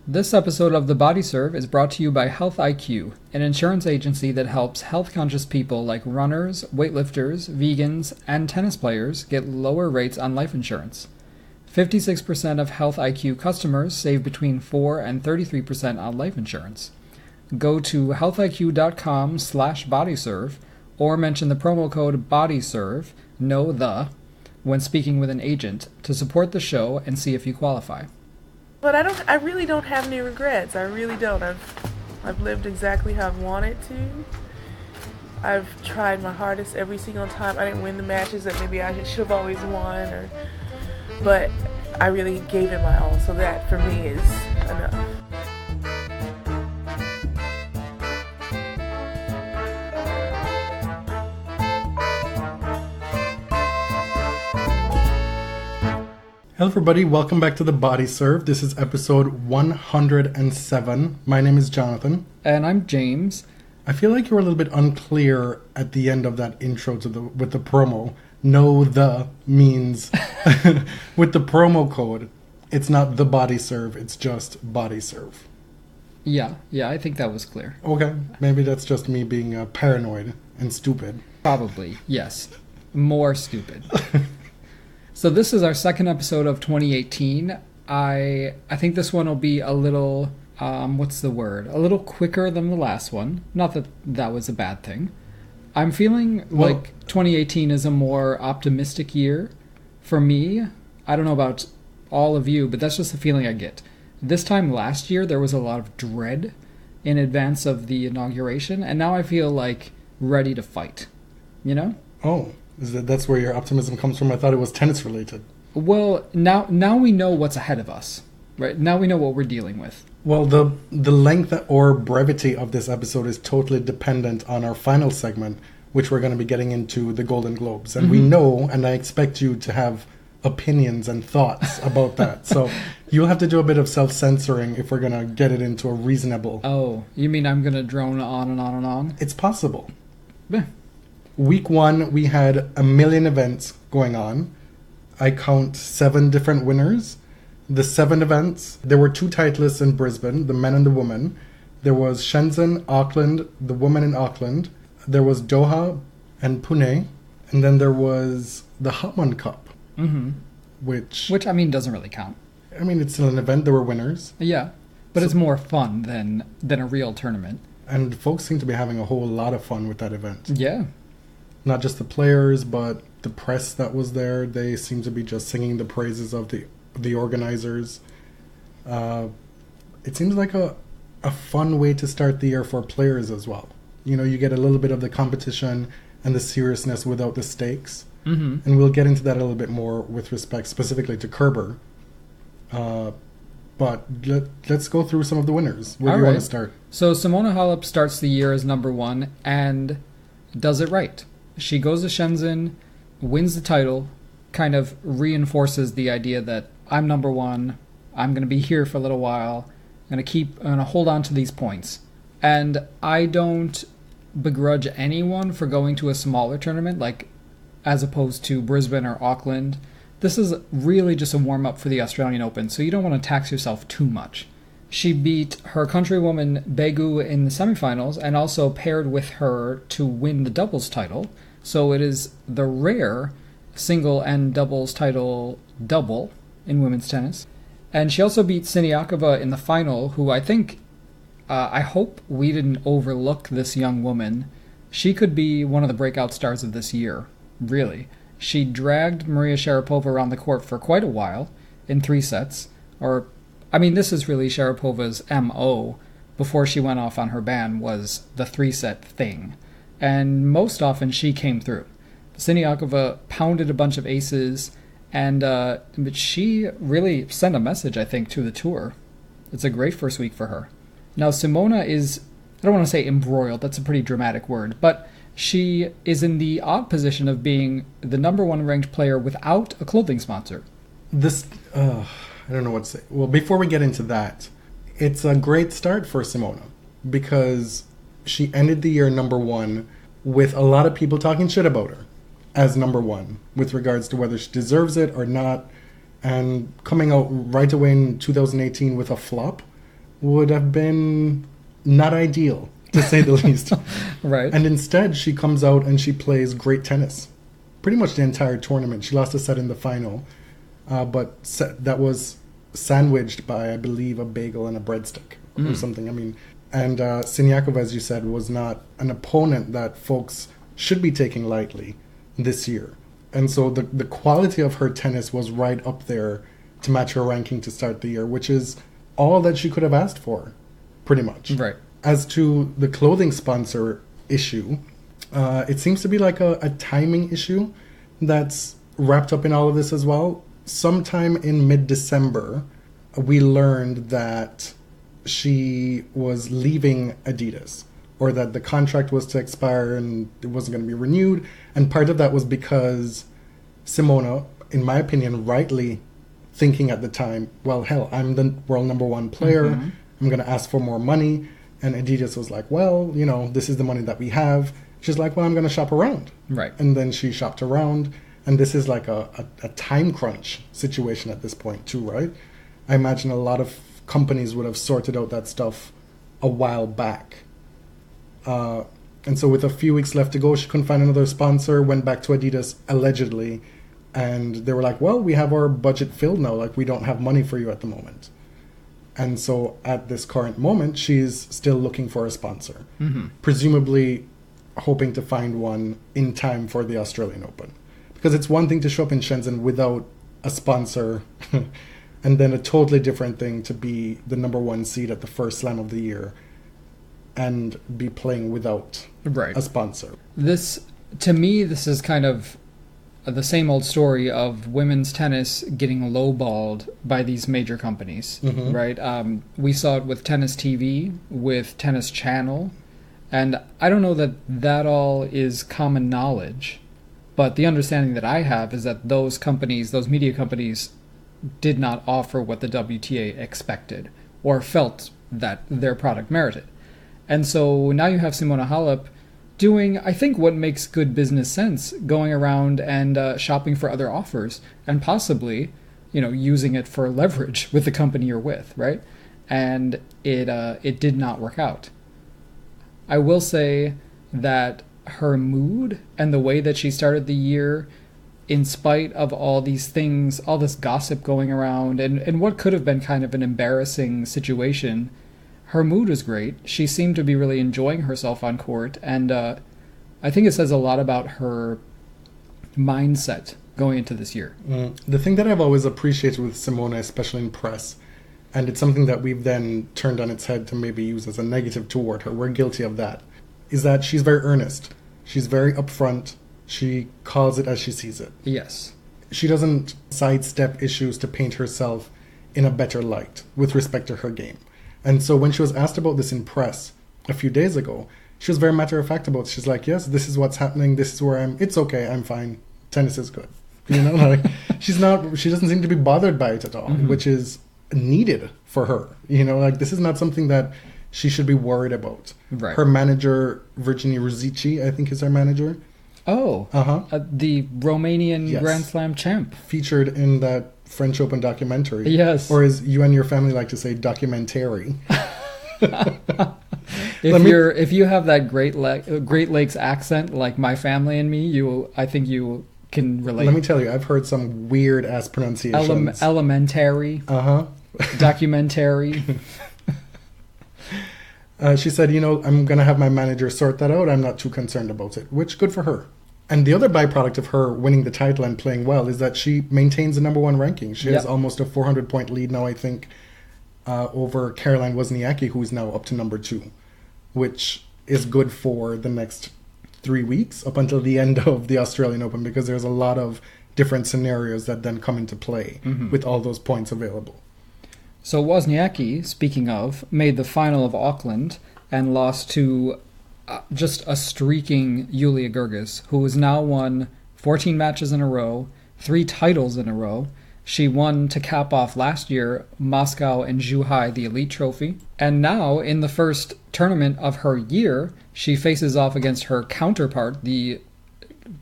This episode of The Body Serve is brought to you by Health IQ, an insurance agency that helps health-conscious people like runners, weightlifters, vegans, and tennis players get lower rates on life insurance. 56% of Health IQ customers save between 4 and 33% on life insurance. Go to healthiq.com/bodyserve or mention the promo code BODYSERVE, when speaking with an agent to support the show and see if you qualify. But I really don't have any regrets. I really don't. I've lived exactly how I've wanted to. I've tried my hardest every single time. I didn't win the matches that maybe I should have always won, but I really gave it my all. So that for me is enough. Hello everybody, welcome back to The Body Serve. This is episode 107. My name is Jonathan. And I'm James. I feel like you were a little bit unclear at the end of that intro with the promo. No, the means with the promo code, it's not The Body Serve, it's just Body Serve. Yeah, I think that was clear. Okay, maybe that's just me being paranoid and stupid. Probably, yes. More stupid. So this is our second episode of 2018. I think this one will be a little, a little quicker than the last one. Not that that was a bad thing. I'm feeling like 2018 is a more optimistic year for me. I don't know about all of you, but that's just the feeling I get. This time last year, there was a lot of dread in advance of the inauguration, and now I feel like ready to fight, you know? Oh. That's where your optimism comes from? I thought it was tennis related. Well, now we know what's ahead of us, right? Now we know what we're dealing with. Well, the length or brevity of this episode is totally dependent on our final segment, which we're going to be getting into the Golden Globes. And we know, and I expect you to have opinions and thoughts about that. So you'll have to do a bit of self-censoring if we're going to get it into a reasonable... Oh, you mean I'm going to drone on and on and on? It's possible. Yeah. Week 1, we had a million events going on. I count 7 different winners. The 7 events, there were 2 titlists in Brisbane, the men and the women. There was Shenzhen, Auckland, the women in Auckland. There was Doha and Pune. And then there was the Hotman Cup. Mm-hmm. Which, I mean, doesn't really count. I mean, it's still an event. There were winners. Yeah, but it's more fun than a real tournament. And folks seem to be having a whole lot of fun with that event. Yeah. Not just the players, but the press that was there. They seem to be just singing the praises of the organizers. It seems like a fun way to start the year for players as well. You know, you get a little bit of the competition and the seriousness without the stakes. Mm-hmm. And we'll get into that a little bit more with respect specifically to Kerber. But let's go through some of the winners. Where do you want to start? So Simona Halep starts the year as number 1 and does it right. She goes to Shenzhen, wins the title, kind of reinforces the idea that I'm number 1, I'm going to be here for a little while, I'm going to hold on to these points. And I don't begrudge anyone for going to a smaller tournament, like as opposed to Brisbane or Auckland. This is really just a warm-up for the Australian Open, so you don't want to tax yourself too much. She beat her countrywoman Begu in the semifinals and also paired with her to win the doubles title. So it is the rare single and doubles title double in women's tennis. And she also beat Siniakova in the final, who I think, I hope we didn't overlook this young woman. She could be one of the breakout stars of this year, really. She dragged Maria Sharapova around the court for quite a while in 3 sets, this is really Sharapova's MO before she went off on her ban, was the 3-set thing. And most often she came through. Siniakova pounded a bunch of aces, but she really sent a message, I think, to the tour. It's a great first week for her. Now Simona is, I don't want to say embroiled, that's a pretty dramatic word, but she is in the odd position of being the number 1 ranked player without a clothing sponsor. I don't know what to say. Well, before we get into that, it's a great start for Simona because she ended the year number 1 with a lot of people talking shit about her as number 1 with regards to whether she deserves it or not, and coming out right away in 2018 with a flop would have been not ideal, to say the least. Right. And instead, she comes out and she plays great tennis. Pretty much the entire tournament. She lost a set in the final, but that was sandwiched by, I believe, a bagel and a breadstick or something. I mean, and Siniakova, as you said, was not an opponent that folks should be taking lightly this year. And so the quality of her tennis was right up there to match her ranking to start the year, which is all that she could have asked for, pretty much. Right. As to the clothing sponsor issue, it seems to be like a timing issue that's wrapped up in all of this as well. Sometime in mid-December, we learned that she was leaving Adidas, or that the contract was to expire and it wasn't going to be renewed. And part of that was because Simona, in my opinion, rightly thinking at the time, well, hell, I'm the world number one player. I'm going to ask for more money. And Adidas was like, well, you know, this is the money that we have. She's like, well, I'm going to shop around. Right. And then she shopped around. And this is like a time crunch situation at this point too, right? I imagine a lot of companies would have sorted out that stuff a while back. And so with a few weeks left to go, she couldn't find another sponsor, went back to Adidas, allegedly. And they were like, well, we have our budget filled now. Like, we don't have money for you at the moment. And so at this current moment, she's still looking for a sponsor. Presumably hoping to find one in time for the Australian Open. Because it's one thing to show up in Shenzhen without a sponsor, and then a totally different thing to be the number one seed at the first slam of the year and be playing without a sponsor. This, to me, this is kind of the same old story of women's tennis getting lowballed by these major companies, right? We saw it with Tennis TV, with Tennis Channel, and I don't know that that all is common knowledge, but the understanding that I have is that those companies, those media companies, did not offer what the WTA expected or felt that their product merited. And so now you have Simona Halep doing, I think, what makes good business sense, going around and shopping for other offers and possibly, you know, using it for leverage with the company you're with, right? And it did not work out. I will say that her mood and the way that she started the year, in spite of all these things, all this gossip going around, and what could have been kind of an embarrassing situation, her mood was great. She seemed to be really enjoying herself on court, and I think it says a lot about her mindset going into this year. The thing that I've always appreciated with Simona, especially in press, and it's something that we've then turned on its head to maybe use as a negative toward her, we're guilty of that, is that she's very earnest. She's very upfront. She calls it as she sees it. Yes. She doesn't sidestep issues to paint herself in a better light with respect to her game. And so when she was asked about this in press a few days ago, she was very matter-of-fact about it. She's like, yes, this is what's happening. This is where it's okay. I'm fine. Tennis is good. You know, like she doesn't seem to be bothered by it at all, which is needed for her. You know, like this is not something that she should be worried about. Right. Her manager, Virginie Ruzici, I think is her manager. Oh. The Romanian Grand Slam champ. Featured in that French Open documentary. Yes. Or as you and your family like to say, documentary. If you have that Great Lakes accent like my family and me, I think you can relate. Let me tell you, I've heard some weird ass pronunciations. Elementary. Documentary. She said, you know, I'm going to have my manager sort that out. I'm not too concerned about it, which good for her. And the other byproduct of her winning the title and playing well is that she maintains the number one ranking. She has almost a 400-point lead now, I think, over Caroline Wozniacki, who's now up to number 2, which is good for the next 3 weeks up until the end of the Australian Open, because there's a lot of different scenarios that then come into play with all those points available. So Wozniacki, speaking of, made the final of Auckland and lost to just a streaking Yulia Kyrgios, who has now won 14 matches in a row, 3 titles in a row. She won to cap off last year Moscow and Zhuhai, the Elite Trophy. And now, in the first tournament of her year, she faces off against her counterpart, the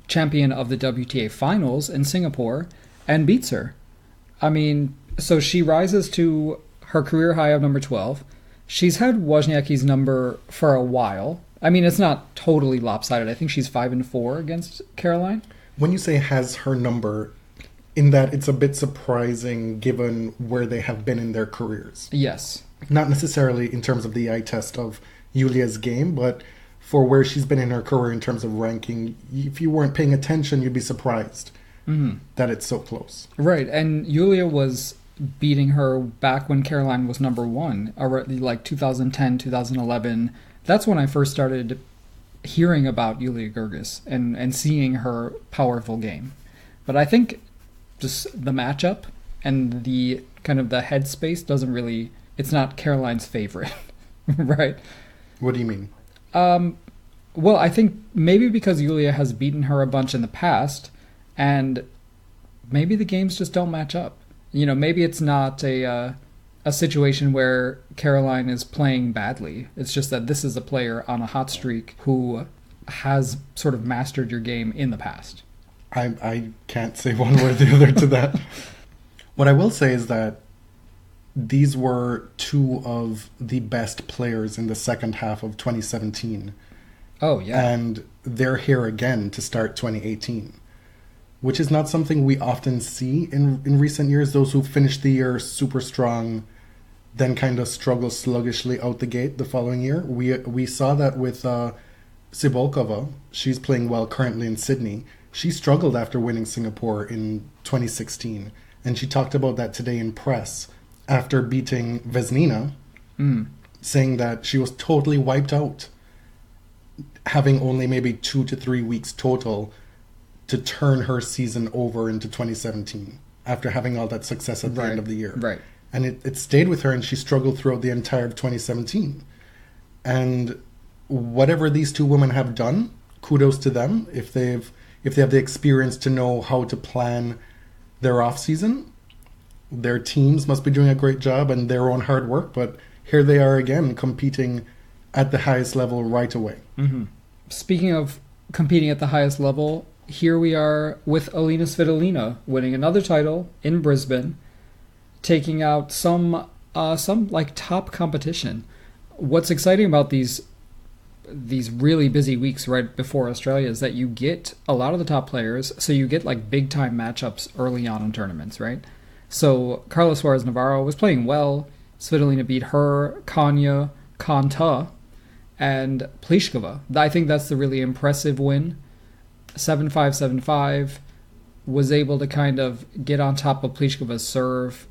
champion of the WTA Finals in Singapore, and beats her. I mean, so she rises to her career high of number 12. She's had Wozniacki's number for a while. I mean, it's not totally lopsided. I think she's 5-4 against Caroline. When you say has her number, in that it's a bit surprising given where they have been in their careers. Yes. Not necessarily in terms of the eye test of Yulia's game, but for where she's been in her career in terms of ranking, if you weren't paying attention, you'd be surprised that it's so close. Right, and Yulia was beating her back when Caroline was number one, like 2010, 2011. That's when I first started hearing about Yulia Kyrgios and seeing her powerful game. But I think just the matchup and the kind of the headspace doesn't really... It's not Caroline's favorite, right? What do you mean? Well, I think maybe because Yulia has beaten her a bunch in the past, and maybe the games just don't match up. You know, maybe it's not a situation where Caroline is playing badly. It's just that this is a player on a hot streak who has sort of mastered your game in the past. I can't say one way or the other to that. What I will say is that these were two of the best players in the second half of 2017. Oh, yeah. And they're here again to start 2018, which is not something we often see in recent years. Those who finish the year super strong, then kind of struggle sluggishly out the gate the following year. We saw that with Cibulkova. She's playing well currently in Sydney. She struggled after winning Singapore in 2016. And she talked about that today in press after beating Vesnina, saying that she was totally wiped out, having only maybe 2 to 3 weeks total to turn her season over into 2017 after having all that success at the end of the year. Right. And it stayed with her, and she struggled throughout the entire of 2017. And whatever these two women have done, kudos to them. If they have the experience to know how to plan their off season, their teams must be doing a great job and their own hard work. But here they are again, competing at the highest level right away. Mm-hmm. Speaking of competing at the highest level, here we are with Alina Svitolina winning another title in Brisbane, taking out some like top competition. What's exciting about these really busy weeks right before Australia is that you get a lot of the top players, so you get like big time matchups early on in tournaments, right? So Carla Suarez Navarro was playing well. Svitolina beat her, Kanya, Konta, and Pliskova. I think that's the really impressive win. 7-5, 7-5. Was able to kind of get on top of Pliskova's serve.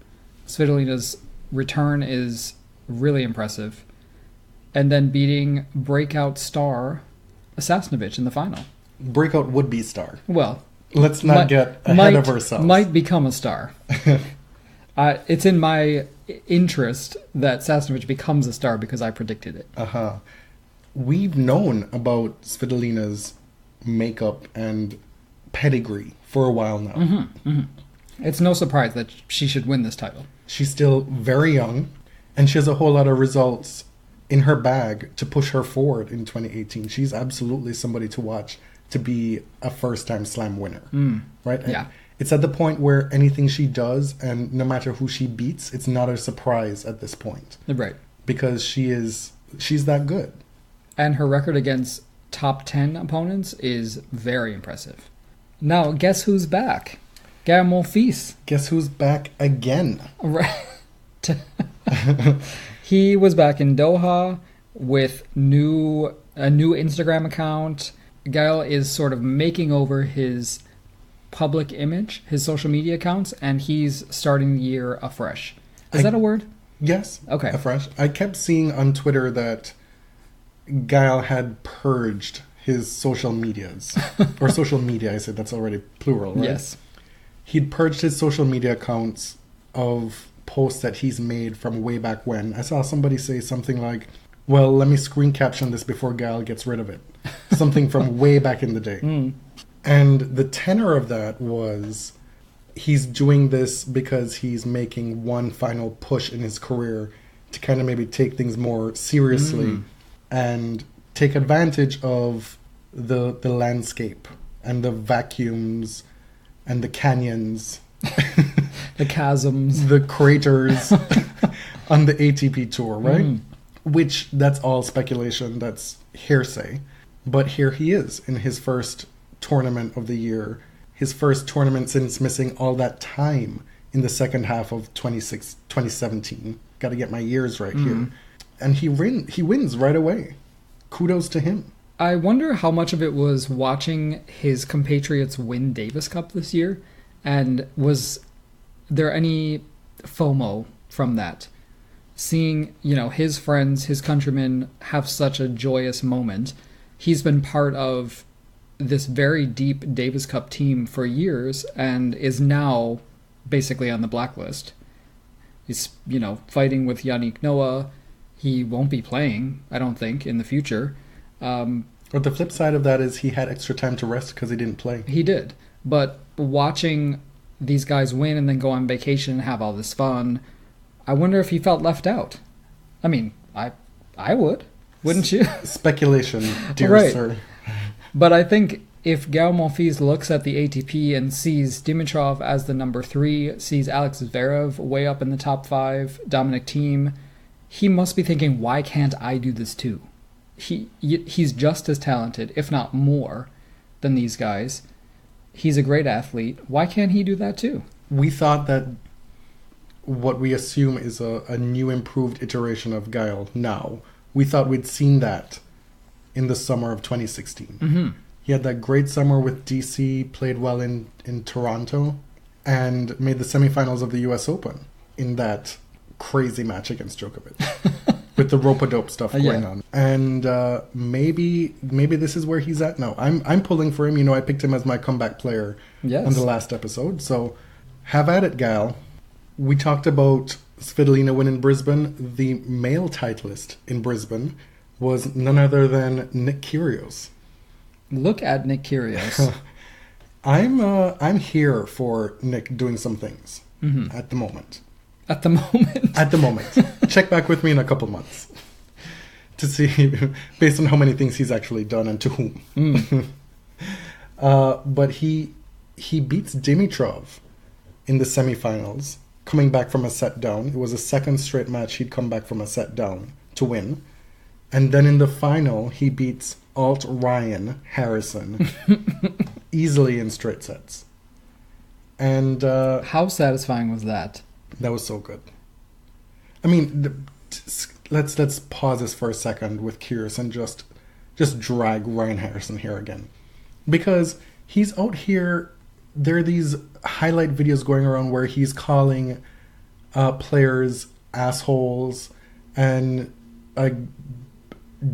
Svitolina's return is really impressive. And then beating breakout star Sasnovich in the final. Breakout would-be star. Well, let's not get ahead of ourselves. Might become a star. It's in my interest that Sasnovich becomes a star because I predicted it. We've known about Svitolina's makeup and pedigree for a while now. Mm-hmm, mm-hmm. It's no surprise that she should win this title. She's still very young, and she has a whole lot of results in her bag to push her forward in 2018. She's absolutely somebody to watch to be a first-time slam winner. Right? Yeah. It's at the point where anything she does, and no matter who she beats, it's not a surprise at this point. Right. Because she's that good. And her record against top 10 opponents is very impressive. Now, guess who's back? Gael Monfils. Guess who's back again? Right. He was back in Doha with a new Instagram account. Gael is sort of making over his public image, his social media accounts, and he's starting the year afresh. Is that a word? Yes. Okay. Afresh. I kept seeing on Twitter that Gael had purged his social medias. Or social media, I said that's already plural, right? Yes. He'd purged his social media accounts of posts that he's made from way back when. I saw somebody say something like, well, let me screen caption this before Gael gets rid of it. Something from way back in the day. And the tenor of that was he's doing this because he's making one final push in his career to kind of maybe take things more seriously and take advantage of the landscape and the vacuums and the canyons, the chasms, the craters on the ATP tour, right? which that's all speculation, that's hearsay. But here he is in his first tournament of the year, his first tournament since missing all that time in the second half of 2017. Got to get my years right here. And he wins right away. Kudos to him. I wonder how much of it was watching his compatriots win Davis Cup this year, and was there any FOMO from that? Seeing, his friends, his countrymen have such a joyous moment. He's been part of this very deep Davis Cup team for years and is now basically on the blacklist. He's, fighting with Yannick Noah. He won't be playing, I don't think, in the future. But the flip side of that is he had extra time to rest because he didn't play. He did. But watching these guys win and then go on vacation and have all this fun, I wonder if he felt left out. I mean, I would. Wouldn't you? Speculation, dear right. sir. But I think if Gael Monfils looks at the ATP and sees Dimitrov as the number 3, sees Alex Zverev way up in the top 5, Dominic Thiem, he must be thinking, why can't I do this too? He's just as talented, if not more, than these guys. He's a great athlete. Why can't he do that too? We thought that what we assume is a new improved iteration of Gael now. We thought we'd seen that in the summer of 2016. Mm-hmm. He had that great summer with DC, played well in Toronto, and made the semifinals of the US Open in that crazy match against Djokovic. With the rope-a-dope stuff going on. And maybe this is where he's at now. I'm pulling for him. I picked him as my comeback player on the last episode. So have at it, Gal. We talked about Svitolina winning Brisbane. The male titleist in Brisbane was none other than Nick Kyrgios. Look at Nick Kyrgios. I'm here for Nick doing some things at the moment. At the moment? At the moment. Check back with me in a couple months to see, based on how many things he's actually done and to whom. But he beats Dimitrov in the semifinals, coming back from a set down. It was a second straight match he'd come back from a set down to win. And then in the final, he beats Alt-Ryan Harrison easily in straight sets. And how satisfying was that? That was so good. I mean, let's pause this for a second with Kyrgios and just drag Ryan Harrison here again. Because he's out here, there are these highlight videos going around where he's calling players assholes and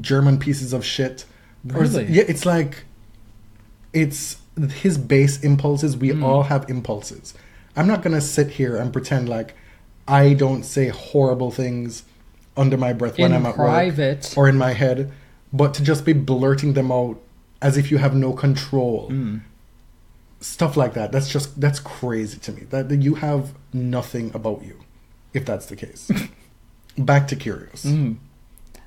German pieces of shit. Really? Yeah, it's like, it's his base impulses. We all have impulses. I'm not going to sit here and pretend like I don't say horrible things under my breath when I'm at private work or in my head, but to just be blurting them out as if you have no control. Stuff like that. That's crazy to me. That you have nothing about you, if that's the case. Back to Kyrgios.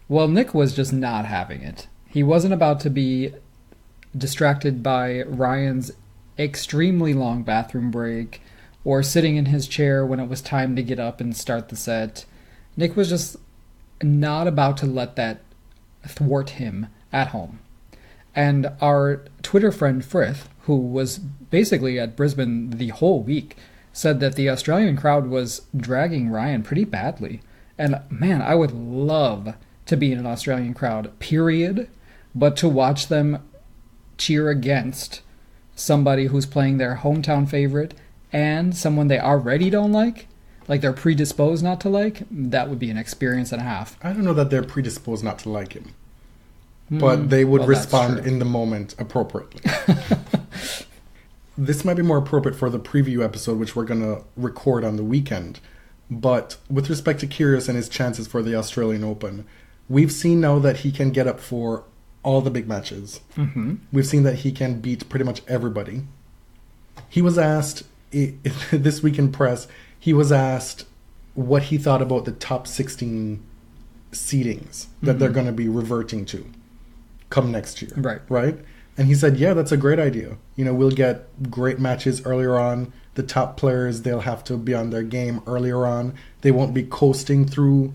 Well, Nick was just not having it. He wasn't about to be distracted by Ryan's extremely long bathroom break or sitting in his chair when it was time to get up and start the set. Nick was just not about to let that thwart him at home. And our Twitter friend Frith, who was basically at Brisbane the whole week, said that the Australian crowd was dragging Ryan pretty badly. And man, I would love to be in an Australian crowd, period. But to watch them cheer against somebody who's playing their hometown favorite and someone they already don't like they're predisposed not to like, that would be an experience and a half. I don't know that they're predisposed not to like him. But they would respond in the moment appropriately. This might be more appropriate for the preview episode, which we're going to record on the weekend. But with respect to Kyrgios and his chances for the Australian Open, we've seen now that he can get up for all the big matches. We've seen that he can beat pretty much everybody. He was asked, this week in press, he was asked what he thought about the top 16 seedings that they're going to be reverting to come next year. Right? And he said, yeah, that's a great idea. We'll get great matches earlier on. The top players, they'll have to be on their game earlier on. They won't be coasting through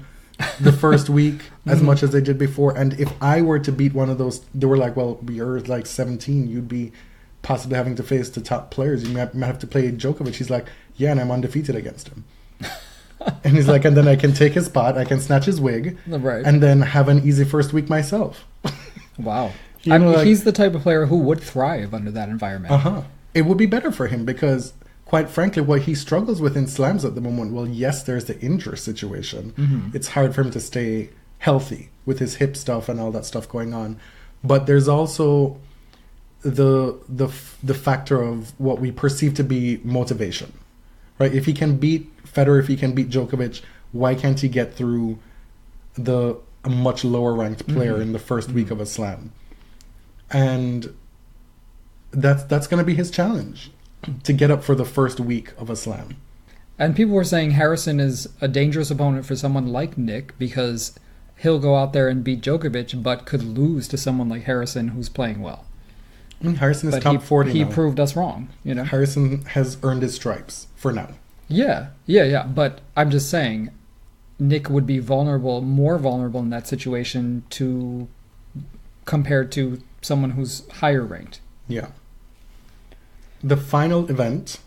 the first week as much as they did before. And if I were to beat one of those, they were like, well, you're like 17. You'd be possibly having to face the top players. You might have to play Djokovic. He's like, yeah, and I'm undefeated against him. And he's like, and then I can take his spot. I can snatch his wig. Right. And then have an easy first week myself. Wow. You know, like, he's the type of player who would thrive under that environment. It would be better for him because, quite frankly, what he struggles with in slams at the moment, well, yes, there's the injury situation. It's hard for him to stay healthy with his hip stuff and all that stuff going on. But there's also the factor of what we perceive to be motivation, right? If he can beat Federer, if he can beat Djokovic, why can't he get through a much lower ranked player in the first week of a slam? And that's going to be his challenge, to get up for the first week of a slam. And people were saying Harrison is a dangerous opponent for someone like Nick because he'll go out there and beat Djokovic, but could lose to someone like Harrison who's playing well. Harrison is top 40 He now. proved us wrong, you know. Harrison has earned his stripes for now. Yeah. But I'm just saying, Nick would be more vulnerable in that situation compared to someone who's higher ranked. Yeah. The final event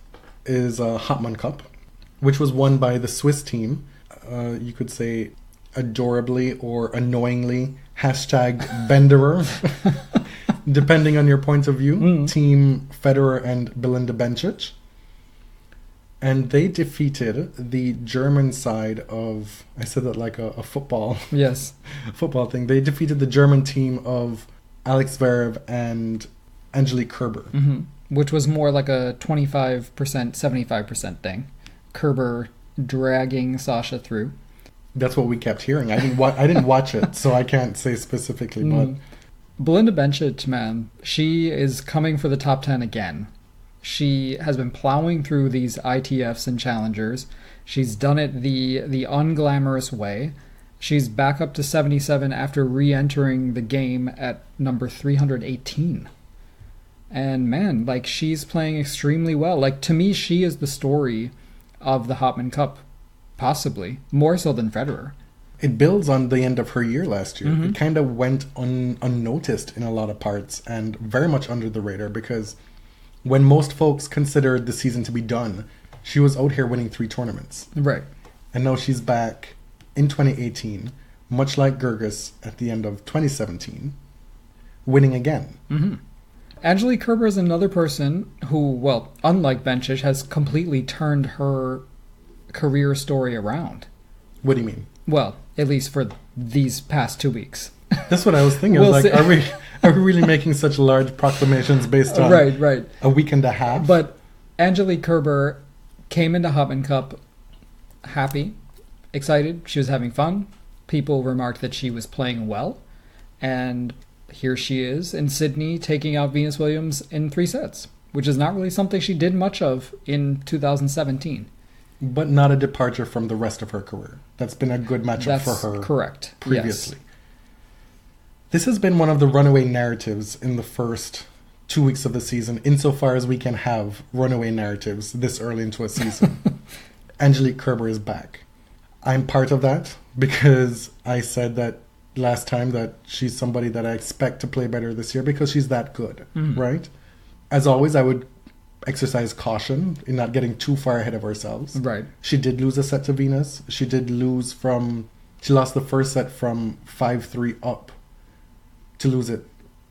is Hopman Cup, which was won by the Swiss team. You could say adorably or annoyingly, #Benderer, depending on your point of view. Team Federer and Belinda Bencic. And they defeated the German side of, I said that like a football. Yes. football thing. They defeated the German team of Alex Zverev and Angelique Kerber. Which was more like a 25%, 75% thing. Kerber dragging Sasha through. That's what we kept hearing. I didn't watch it, so I can't say specifically. But Belinda Bencic, man, she is coming for the top 10 again. She has been plowing through these ITFs and challengers. She's done it the unglamorous way. She's back up to 77 after re-entering the game at number 318. And man, like, she's playing extremely well. Like, to me, she is the story of the Hopman Cup, possibly more so than Federer. It builds on the end of her year last year. It kind of went unnoticed in a lot of parts and very much under the radar, because when most folks considered the season to be done, she was out here winning 3 tournaments. Right. And now she's back in 2018, much like Kyrgios at the end of 2017, winning again. Angelique Kerber is another person who, well, unlike Bencic, has completely turned her career story around. What do you mean? Well, at least for these past 2 weeks. That's what I was thinking. We'll I was like, are we really making such large proclamations based on right. a week and a half? But Angelique Kerber came into Hopman Cup happy, excited. She was having fun. People remarked that she was playing well. And here she is in Sydney taking out Venus Williams in 3 sets, which is not really something she did much of in 2017. But not a departure from the rest of her career. That's been a good matchup for her. Correct. Previously. Yes. This has been one of the runaway narratives in the first 2 weeks of the season, insofar as we can have runaway narratives this early into a season. Angelique Kerber is back. I'm part of that because I said that last time that she's somebody that I expect to play better this year because she's that good, right? As always, I would exercise caution in not getting too far ahead of ourselves. Right. She did lose a set to Venus. She lost the first set from 5-3 up to lose it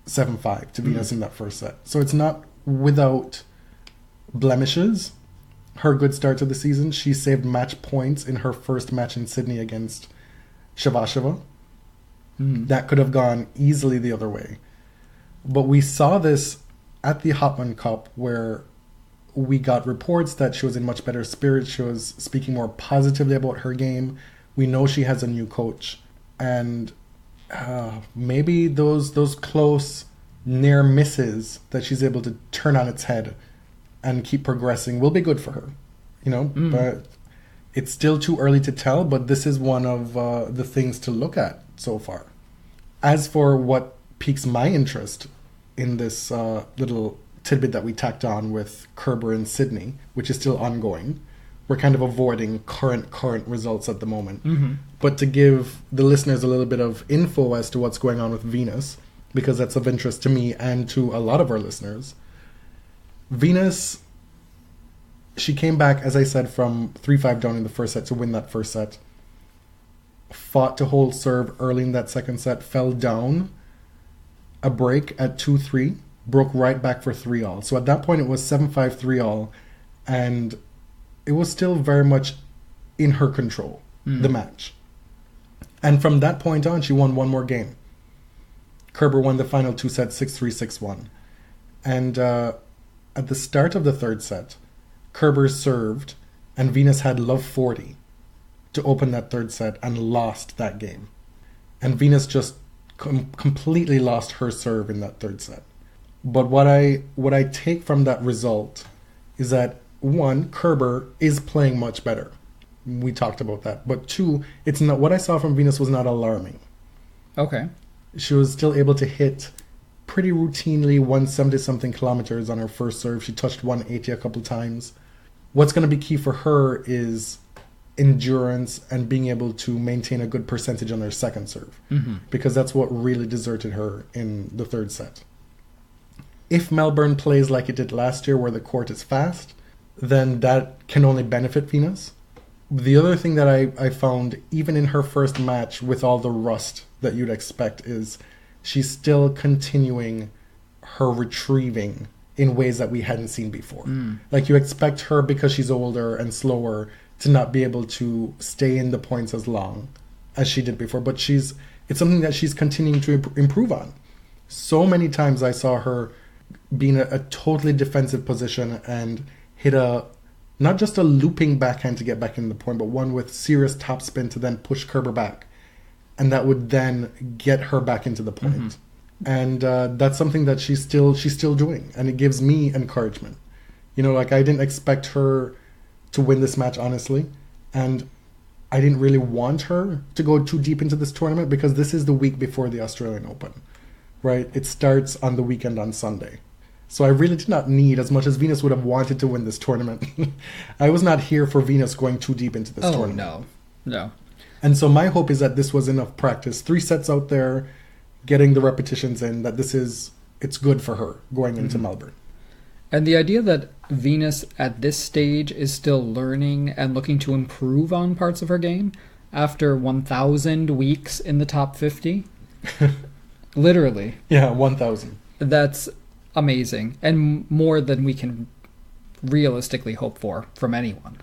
7-5 to Venus in that first set. So it's not without blemishes. Her good start to the season. She saved match points in her first match in Sydney against Sharapova. That could have gone easily the other way. But we saw this at the Hopman Cup, where we got reports that she was in much better spirits. She was speaking more positively about her game. We know she has a new coach. And maybe those close near misses that she's able to turn on its head and keep progressing will be good for her. But it's still too early to tell, but this is one of the things to look at so far. As for what piques my interest in this little tidbit that we tacked on with Kerber in Sydney, which is still ongoing, we're kind of avoiding current results at the moment. Mm-hmm. But to give the listeners a little bit of info as to what's going on with Venus, because that's of interest to me and to a lot of our listeners. Venus, she came back, as I said, from 3-5 down in the first set to win that first set. Fought to hold serve early in that second set, fell down a break at 2-3, broke right back for 3-all. So at that point it was 7-5, 3-all, and it was still very much in her control, the match. And from that point on, she won one more game. Kerber won the final 2 sets, 6-3, 6-1. And at the start of the third set, Kerber served, and Venus had love 40 to open that third set and lost that game. And Venus just completely lost her serve in that third set. But what I take from that result is that, one, Kerber is playing much better. We talked about that. But two, it's not, what I saw from Venus was not alarming. Okay. She was still able to hit pretty routinely 170-something kilometers on her first serve. She touched 180 a couple times. What's going to be key for her is endurance and being able to maintain a good percentage on her second serve. Mm-hmm. Because that's what really deserted her in the third set. If Melbourne plays like it did last year, where the court is fast, then that can only benefit Venus. The other thing that I found, even in her first match with all the rust that you'd expect, is she's still continuing her retrieving in ways that we hadn't seen before. Like, you expect her, because she's older and slower, to not be able to stay in the points as long as she did before. But it's something that she's continuing to improve on. So many times I saw her be in a totally defensive position and hit not just a looping backhand to get back in the point, but one with serious topspin to then push Kerber back. And that would then get her back into the point. Mm-hmm. And that's something that she's still doing. And it gives me encouragement. Like, I didn't expect her to win this match, honestly. And I didn't really want her to go too deep into this tournament, because this is the week before the Australian Open, right? It starts on the weekend on Sunday. So I really did not need, as much as Venus would have wanted to win this tournament, I was not here for Venus going too deep into this tournament. No. And so my hope is that this was enough practice. 3 sets out there, getting the repetitions in, that it's good for her going into Melbourne. And the idea that Venus at this stage is still learning and looking to improve on parts of her game after 1,000 weeks in the top 50. Literally. Yeah, 1,000. That's amazing, and more than we can realistically hope for from anyone.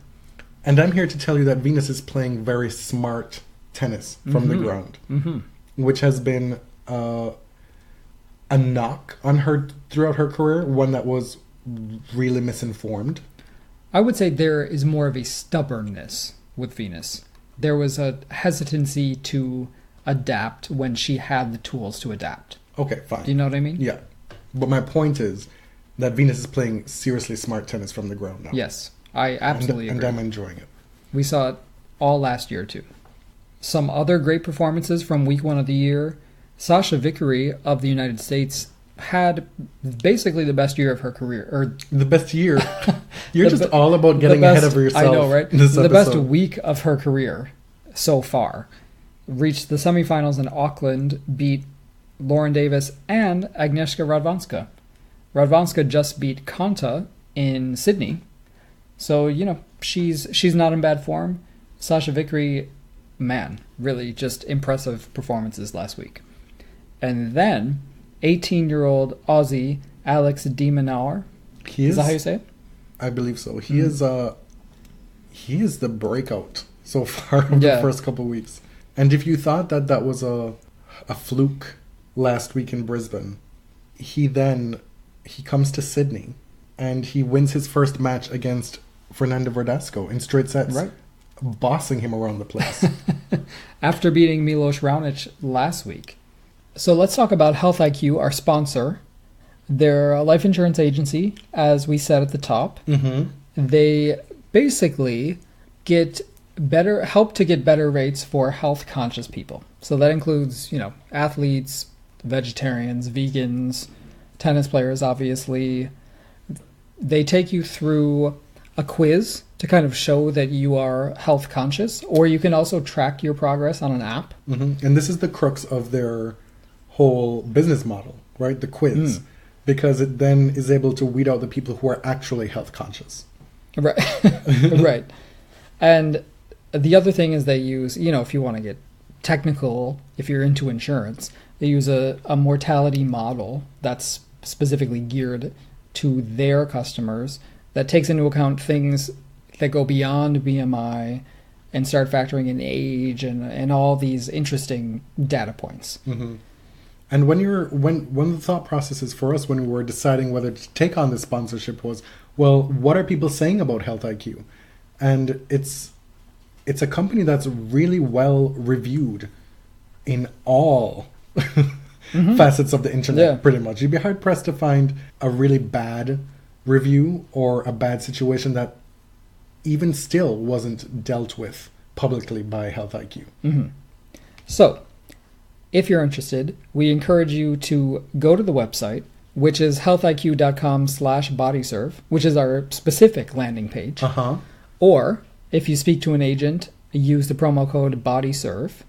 And I'm here to tell you that Venus is playing very smart tennis from the ground, which has been a knock on her throughout her career, one that was really misinformed. I would say there is more of a stubbornness with Venus. There was a hesitancy to adapt when she had the tools to adapt. Okay, fine. Do you know what I mean? Yeah. But my point is that Venus is playing seriously smart tennis from the ground now. Yes, I absolutely agree. And I'm enjoying it. We saw it all last year, too. Some other great performances from week 1 of the year. Sasha Vickery of the United States had basically the best year of her career. Or the best year? You're just all about getting ahead of yourself. I know, right? The best week of her career so far. Reached the semifinals in Auckland, beat Lauren Davis and Agnieszka Radwanska. Radwanska just beat Konta in Sydney. So, she's not in bad form. Sasha Vickery, man, really just impressive performances last week. And then 18-year-old Aussie Alex de Minaur. Is that how you say it? I believe so. He is the breakout so far in the first couple of weeks. And if you thought that was a fluke last week in Brisbane, he comes to Sydney and he wins his first match against Fernando Verdasco in straight sets, right, bossing him around the place. After beating Milos Raonic last week. So let's talk about Health IQ, our sponsor. They're a life insurance agency, as we said at the top. They basically help to get better rates for health conscious people. So that includes, athletes, vegetarians, vegans, tennis players, obviously. They take you through a quiz to kind of show that you are health conscious, or you can also track your progress on an app. Mm-hmm. And this is the crux of their whole business model, right? The quiz. Because it then is able to weed out the people who are actually health conscious. Right. Right. And the other thing is they use, if you want to get technical, if you're into insurance, they use a mortality model that's specifically geared to their customers that takes into account things that go beyond BMI and start factoring in age and all these interesting data points. Mm-hmm. And one of the thought processes for us when we were deciding whether to take on this sponsorship was, well, what are people saying about Health IQ? And it's a company that's really well reviewed in all facets of the internet, pretty much. You'd be hard pressed to find a really bad review or a bad situation that even still wasn't dealt with publicly by Health IQ. Mm-hmm. So, if you're interested, we encourage you to go to the website, which is healthiq.com/bodyserve, which is our specific landing page. Uh-huh. Or, if you speak to an agent, use the promo code BODYSERVE.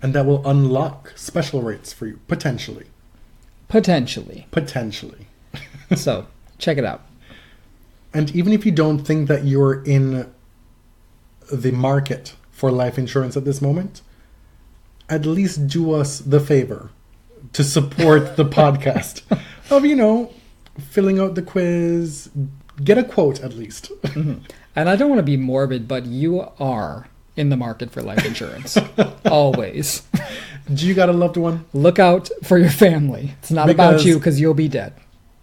And that will unlock special rates for you, potentially. Potentially. So, check it out. And even if you don't think that you're in the market for life insurance at this moment, at least do us the favor to support the podcast of, filling out the quiz, get a quote at least. Mm-hmm. And I don't want to be morbid, but you are in the market for life insurance. Always. Do you got a loved one? Look out for your family. It's not about you because you'll be dead.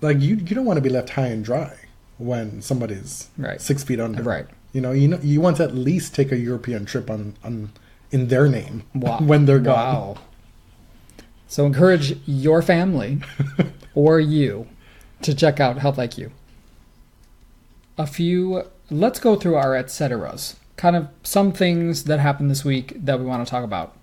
Like you don't want to be left high and dry when somebody's 6 feet under. Right. You want to at least take a European trip on in their name when they're gone. Wow. So encourage your family or you to check out Health IQ. Let's go through our et ceteras. Kind of some things that happened this week that we want to talk about.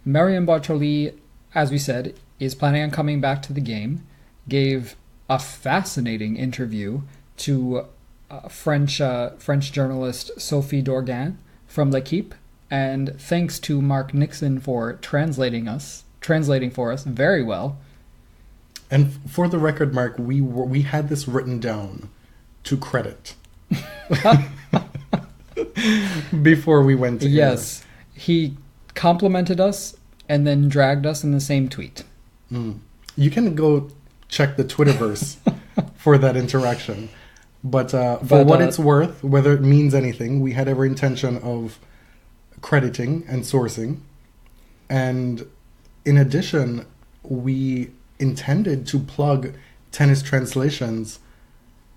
Marion Bartoli, as we said, is planning on coming back to the game. Gave a fascinating interview to French journalist Sophie Dorgan from L'Equipe. And thanks to Mark Nixon for translating for us very well. And for the record, Mark, we had this written down to credit before we went to Yes, he complimented us and then dragged us in the same tweet. You can go check the Twitterverse for that interaction. But for what it's worth, whether it means anything, we had every intention of crediting and sourcing. And in addition, we intended to plug Tennis Translations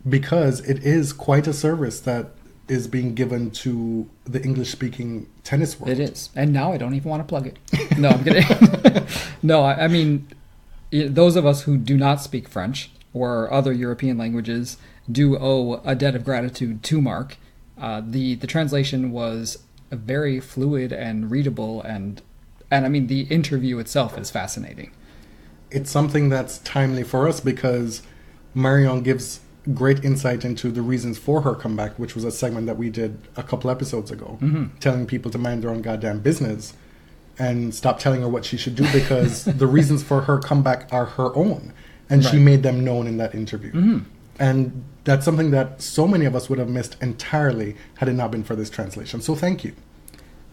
because it is quite a service that is being given to the English-speaking tennis world. It is. And now I don't even want to plug it. No, I'm kidding. No, I mean, those of us who do not speak French or other European languages do owe a debt of gratitude to Mark. The translation was very fluid and readable, and I mean, the interview itself is fascinating. It's something that's timely for us because Marion gives great insight into the reasons for her comeback, which was a segment that we did a couple episodes ago, telling people to mind their own goddamn business and stop telling her what she should do because the reasons for her comeback are her own, and she made them known in that interview. And that's something that so many of us would have missed entirely had it not been for this translation. So thank you.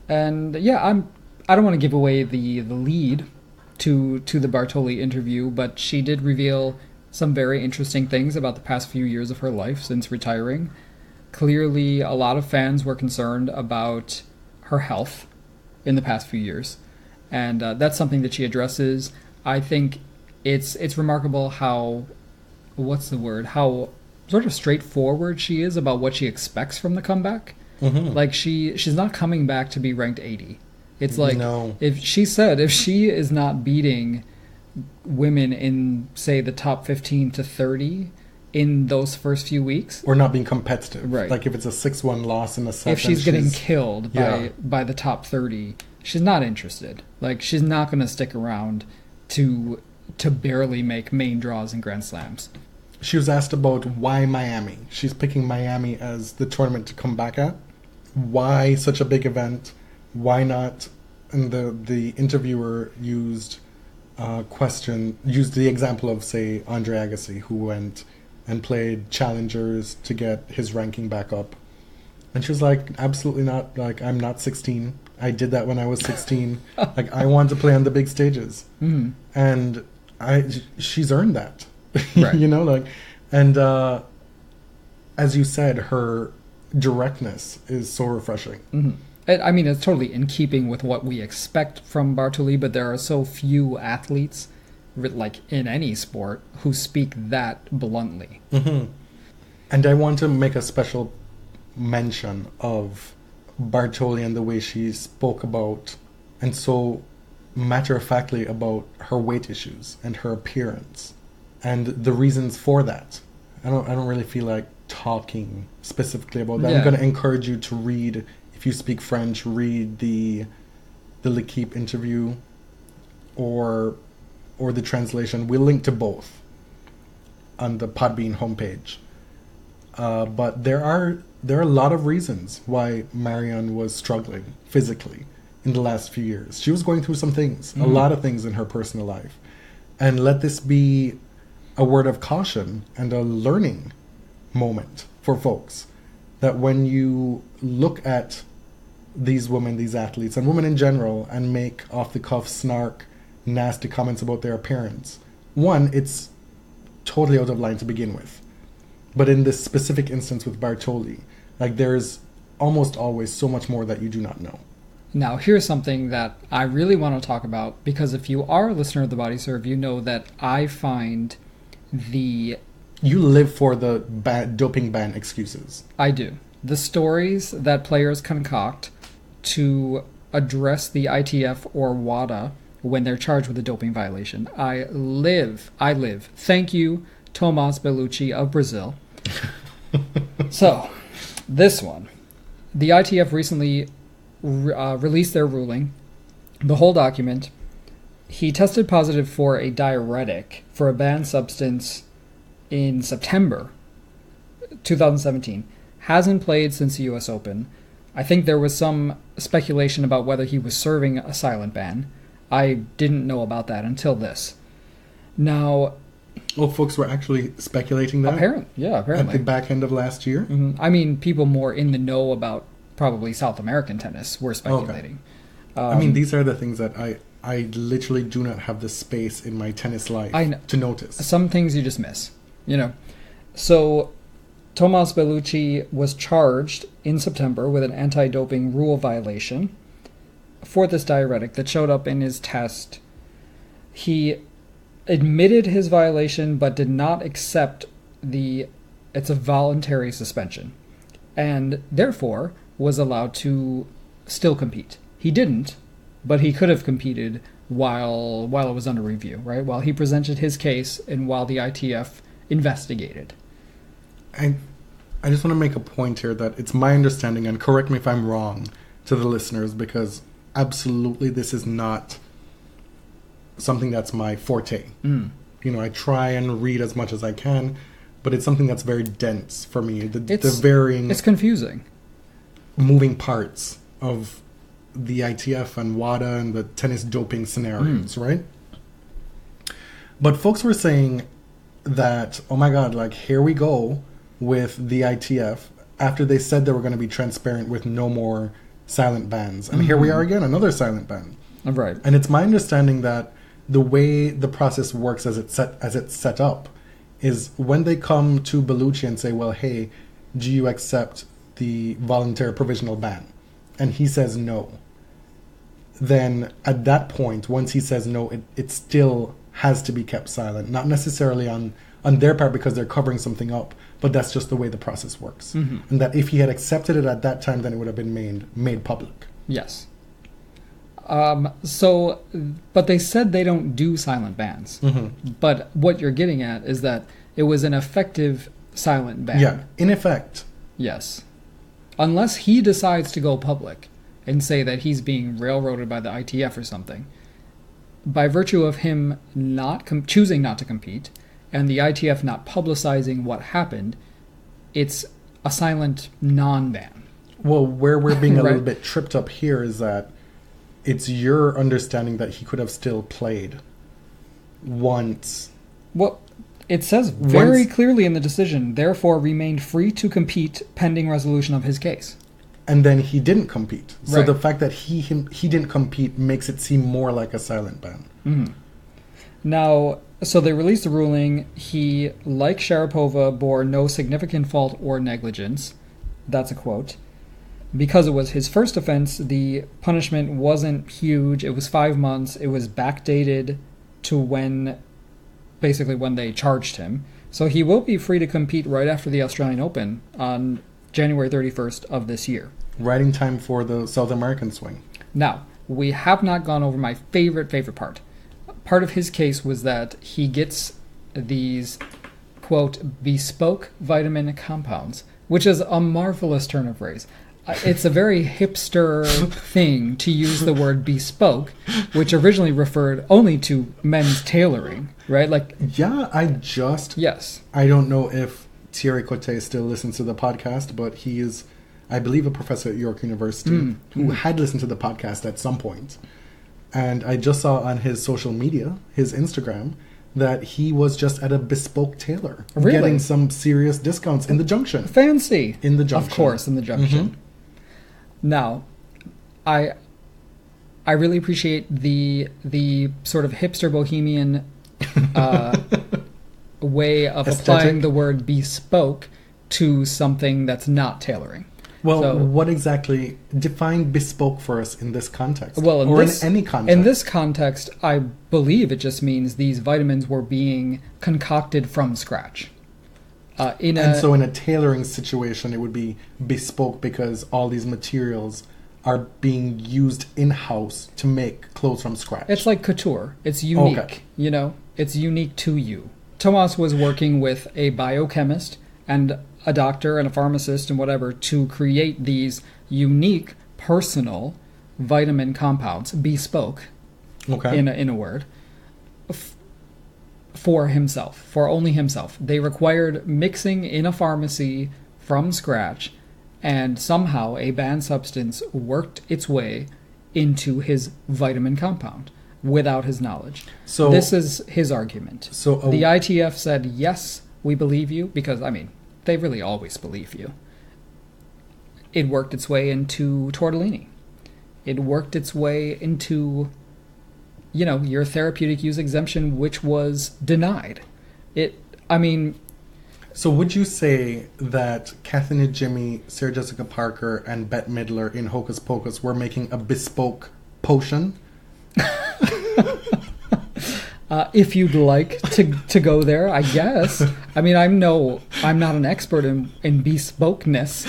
And yeah, I don't want to give away the lead to the Bartoli interview, but she did reveal some very interesting things about the past few years of her life since retiring. Clearly, a lot of fans were concerned about her health in the past few years, and that's something that she addresses. I think it's remarkable how sort of straightforward she is about what she expects from the comeback. Like she's not coming back to be ranked 80. It's like, if she is not beating women in, say, the top 15 to 30 in those first few weeks, or not being competitive, right? Like if it's a 6-1 loss in a set, if she's getting killed by the top 30, she's not interested. Like, she's not going to stick around to barely make main draws in Grand Slams. she was asked about why Miami. She's picking Miami as the tournament to come back at. Why such a big event? Why not? And the interviewer used the example of, say, Andre Agassi, who went and played challengers to get his ranking back up. And she was like, absolutely not. Like, I'm not 16. I did that when I was 16. Like, I want to play on the big stages. Mm-hmm. And she's earned that. Right. You know, like, and as you said, her directness is so refreshing. Mm-hmm. I mean, it's totally in keeping with what we expect from Bartoli, but there are so few athletes, like in any sport, who speak that bluntly. Mm-hmm. And I want to make a special mention of Bartoli and the way she spoke about, and so matter-of-factly about her weight issues and her appearance and the reasons for that. I don't really feel like talking specifically about that. Yeah. I'm going to encourage you to read, if you speak French, read the L'Equipe interview or the translation. We'll link to both on the Podbean homepage. But there are a lot of reasons why Marion was struggling physically in the last few years. She was going through some things, a lot of things in her personal life. And let this be a word of caution and a learning moment for folks, that when you look at these women, these athletes, and women in general, and make off-the-cuff, snark, nasty comments about their appearance, one, it's totally out of line to begin with. But in this specific instance with Bartoli, like, there's almost always so much more that you do not know. Now, here's something that I really want to talk about, because if you are a listener of The Body Serve, you know that I find You live for the doping ban excuses. I do. The stories that players concoct to address the ITF or WADA when they're charged with a doping violation. I live. Thank you, Tomas Bellucci of Brazil. So, this one. The ITF recently released their ruling. The whole document. He tested positive for a diuretic, for a banned substance, in September 2017. Hasn't played since the US Open. I think there was some speculation about whether he was serving a silent ban. I didn't know about that until this. Now... Oh, folks were actually speculating that? Apparently. At the back end of last year? Mm-hmm. I mean, people more in the know about probably South American tennis were speculating. Okay. I mean, these are the things that I literally do not have the space in my tennis life to notice. Some things you just miss, you know. So, Tomas Bellucci was charged in September with an anti-doping rule violation for this diuretic that showed up in his test. He admitted his violation but did not accept it's a voluntary suspension, and therefore was allowed to still compete. He didn't, but he could have competed while it was under review, right? While he presented his case and while the ITF investigated. I just want to make a point here that it's my understanding, and correct me if I'm wrong to the listeners, because absolutely this is not something that's my forte. You know, I try and read as much as I can, but it's something that's very dense for me. It's confusing. Moving parts of the ITF and WADA and the tennis doping scenarios, right? But folks were saying that, oh my God, like, here we go with the ITF after they said they were going to be transparent with no more silent bans. And here we are again, another silent ban. Right. And it's my understanding that the way the process works as it's set up is when they come to Bellucci and say, well, hey, do you accept the voluntary provisional ban? And he says no. Then at that point, once he says no, it still has to be kept silent. Not necessarily on their part because they're covering something up, but that's just the way the process works. And that if he had accepted it at that time, then it would have been made public. Yes. But they said they don't do silent bans. But what you're getting at is that it was an effective silent ban. Yeah, in effect. Yes. Unless he decides to go public and say that he's being railroaded by the ITF or something, by virtue of him choosing not to compete and the ITF not publicizing what happened, it's a silent non-ban. Well, where we're being a Right. little bit tripped up here is that it's your understanding that he could have still played once. Well, it says very Once- clearly in the decision, therefore remained free to compete pending resolution of his case. And then he didn't compete. So Right. the fact that he didn't compete makes it seem more like a silent ban. Mm-hmm. Now, so they released the ruling. He, like Sharapova, bore no significant fault or negligence. That's a quote. Because it was his first offense, the punishment wasn't huge. It was 5 months. It was backdated to when they charged him. So he will be free to compete right after the Australian Open on January 31st of this year. Right in time for the South American swing. Now, we have not gone over my favorite part. Part of his case was that he gets these, quote, bespoke vitamin compounds, which is a marvelous turn of phrase. It's a very hipster thing to use the word bespoke, which originally referred only to men's tailoring, right? Like, Yeah, yes. I don't know if Thierry Cote still listens to the podcast, but he is, I believe, a professor at York University who had listened to the podcast at some point. And I just saw on his social media, his Instagram, that he was just at a bespoke tailor. Really? Getting some serious discounts in the Junction. Fancy. In the Junction. Of course, in the Junction. Now, I really appreciate the sort of hipster bohemian way of Aesthetic. applying the word bespoke to something that's not tailoring. Well, So- what exactly, define bespoke for us in this context? Well, or in any context? In this context, I believe it just means these vitamins were being concocted from scratch. And so in a tailoring situation, it would be bespoke because all these materials are being used in-house to make clothes from scratch. It's like couture. It's unique, Okay. you know? It's unique to you. Tomas was working with a biochemist and a doctor and a pharmacist and whatever to create these unique, personal vitamin compounds, bespoke, Okay. in a word, for himself, for only himself. They required mixing in a pharmacy from scratch, and somehow a banned substance worked its way into his vitamin compound without his knowledge. So This is his argument. So The ITF said, yes, we believe you, because, I mean, they really always believe you. It worked its way into tortellini. It worked its way into, you know, your therapeutic use exemption, which was denied. So would you say that Kathleen and Jimmy, Sarah Jessica Parker, and Bette Midler in Hocus Pocus were making a bespoke potion? If you'd like to go there, I guess. I mean, I'm not an expert in bespokeness.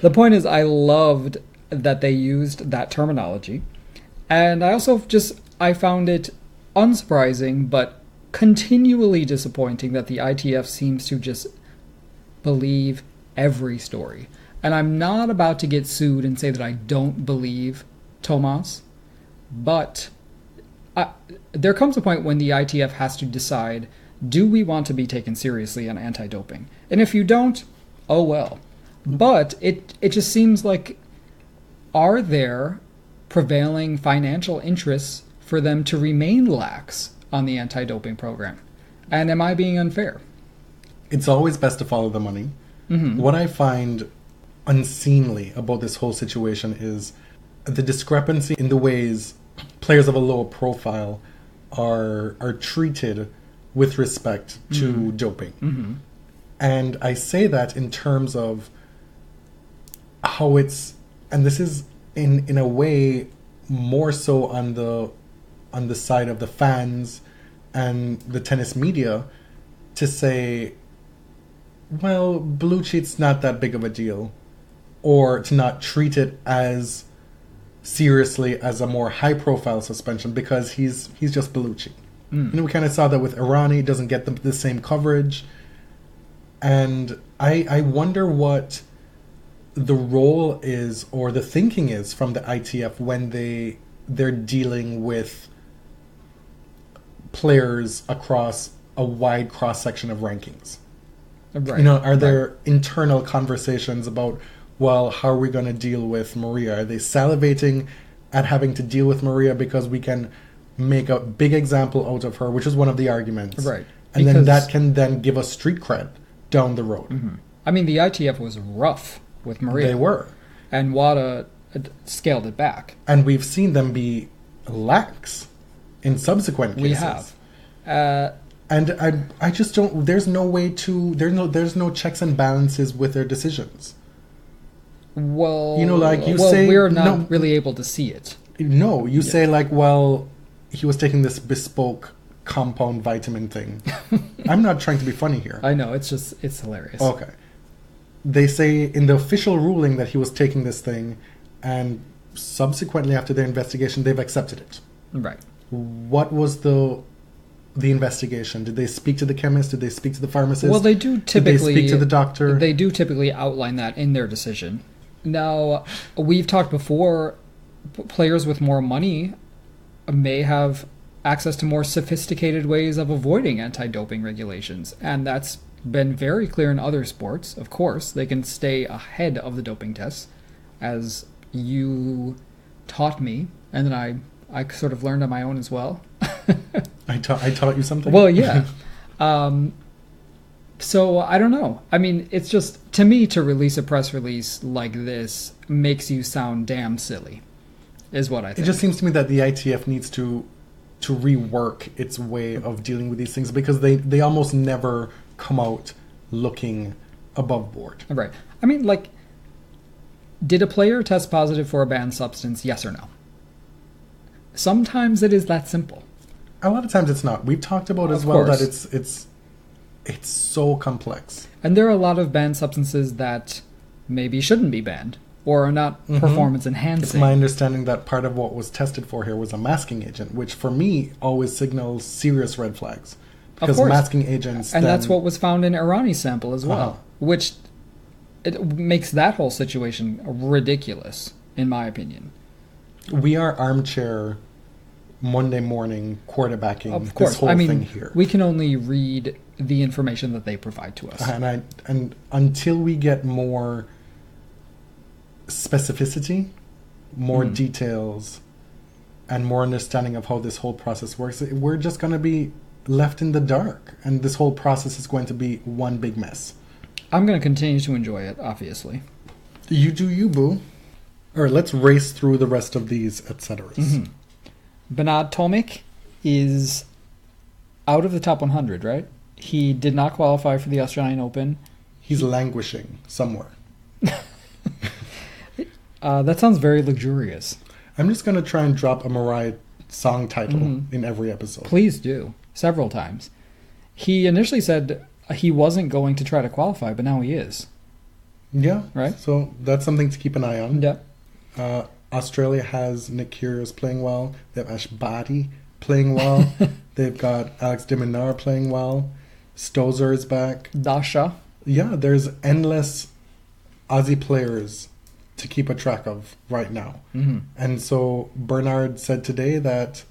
The point is, I loved that they used that terminology. And I also I found it unsurprising, but continually disappointing that the ITF seems to just believe every story. And I'm not about to get sued and say that I don't believe Tomas, but there comes a point when the ITF has to decide, do we want to be taken seriously on anti-doping? And if you don't, oh well. But it just seems like, are there prevailing financial interests for them to remain lax on the anti-doping program? And am I being unfair? It's always best to follow the money. Mm-hmm. What I find unseemly about this whole situation is the discrepancy in the ways players of a lower profile are treated with respect to doping. Mm-hmm. And I say that in terms of how it's, and this is in a way more so on the side of the fans and the tennis media, to say, well, Bellucci, it's not that big of a deal, or to not treat it as seriously as a more high-profile suspension because he's just Bellucci. You know, we kind of saw that with Irani, doesn't get the same coverage, and I wonder what the role is or the thinking is from the ITF when they're dealing with players across a wide cross section of rankings? Right. You know, are there internal conversations about, well, how are we going to deal with Maria? Are they salivating at having to deal with Maria because we can make a big example out of her, which is one of the arguments. Right. And then that can then give us street cred down the road. Mm-hmm. I mean, the ITF was rough with Maria. They were. And WADA scaled it back. And we've seen them be lax in subsequent cases. We have. And I just don't, there's no way to, there's no checks and balances with their decisions. Well, you know, like you say, we're not really able to see it. No, you say like, well, he was taking this bespoke compound vitamin thing. I'm not trying to be funny here. I know, it's hilarious. Okay. They say in the official ruling that he was taking this thing, and subsequently after their investigation, they've accepted it. Right. What was the investigation? Did they speak to the chemist? Did they speak to the pharmacist? Well, they do typically... Did they speak to the doctor? They do typically outline that in their decision. Now, we've talked before, players with more money may have access to more sophisticated ways of avoiding anti-doping regulations. And that's been very clear in other sports. Of course, they can stay ahead of the doping tests, as you taught me, and then I sort of learned on my own as well. I taught you something? Well, yeah. So, I don't know. I mean, it's just, to me, to release a press release like this makes you sound damn silly, is what I think. It just seems to me that the ITF needs to rework its way of dealing with these things, because they almost never come out looking above board. Right. I mean, like, did a player test positive for a banned substance, yes or no? Sometimes it is that simple. A lot of times it's not. We've talked about as well that it's so complex. And there are a lot of banned substances that maybe shouldn't be banned or are not performance enhancing. It's my understanding that part of what was tested for here was a masking agent, which for me always signals serious red flags. Because masking agents... And that's what was found in Irani's sample as well, which it makes that whole situation ridiculous, in my opinion. We are armchair Monday morning quarterbacking this whole thing here. We can only read the information that they provide to us. And until we get more specificity, more details, and more understanding of how this whole process works, we're just going to be left in the dark. And this whole process is going to be one big mess. I'm going to continue to enjoy it, obviously. You do you, boo. All right, let's race through the rest of these et ceteras. Mm-hmm. Bernard Tomic is out of the top 100, right? He did not qualify for the Australian Open. He's languishing somewhere. That sounds very luxurious. I'm just going to try and drop a Mariah song title in every episode. Please do. Several times. He initially said he wasn't going to try to qualify, but now he is. Yeah. Right? So that's something to keep an eye on. Yeah. Australia has Nick Kyrgios playing well. They have Ash Barty playing well. They've got Alex de Minaur playing well. Stosur is back. Dasha. Yeah, there's endless Aussie players to keep a track of right now. Mm-hmm. And so Bernard said today that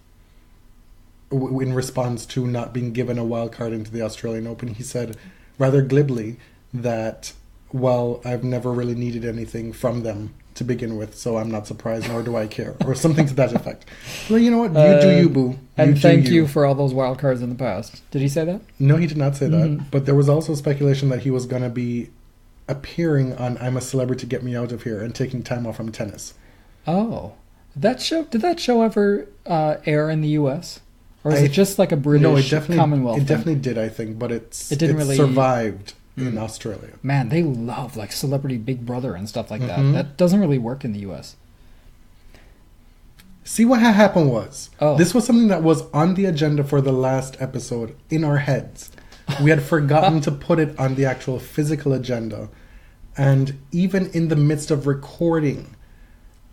in response to not being given a wild card into the Australian Open, he said rather glibly that, well, I've never really needed anything from them to begin with, so I'm not surprised, nor do I care, or something to that effect. Well, you know what? You do you, boo. And thank you for all those wild cards in the past. Did he say that? No, he did not say that. But there was also speculation that he was going to be appearing on I'm a Celebrity, Get Me Out of Here and taking time off from tennis. Oh. Did that show ever air in the US? Or is it just like a British Commonwealth it definitely did, I think, but it really survived in Australia. Man, they love like Celebrity Big Brother and stuff like that. That doesn't really work in the US. See what had happened was. Oh. This was something that was on the agenda for the last episode in our heads. We had forgotten to put it on the actual physical agenda. And even in the midst of recording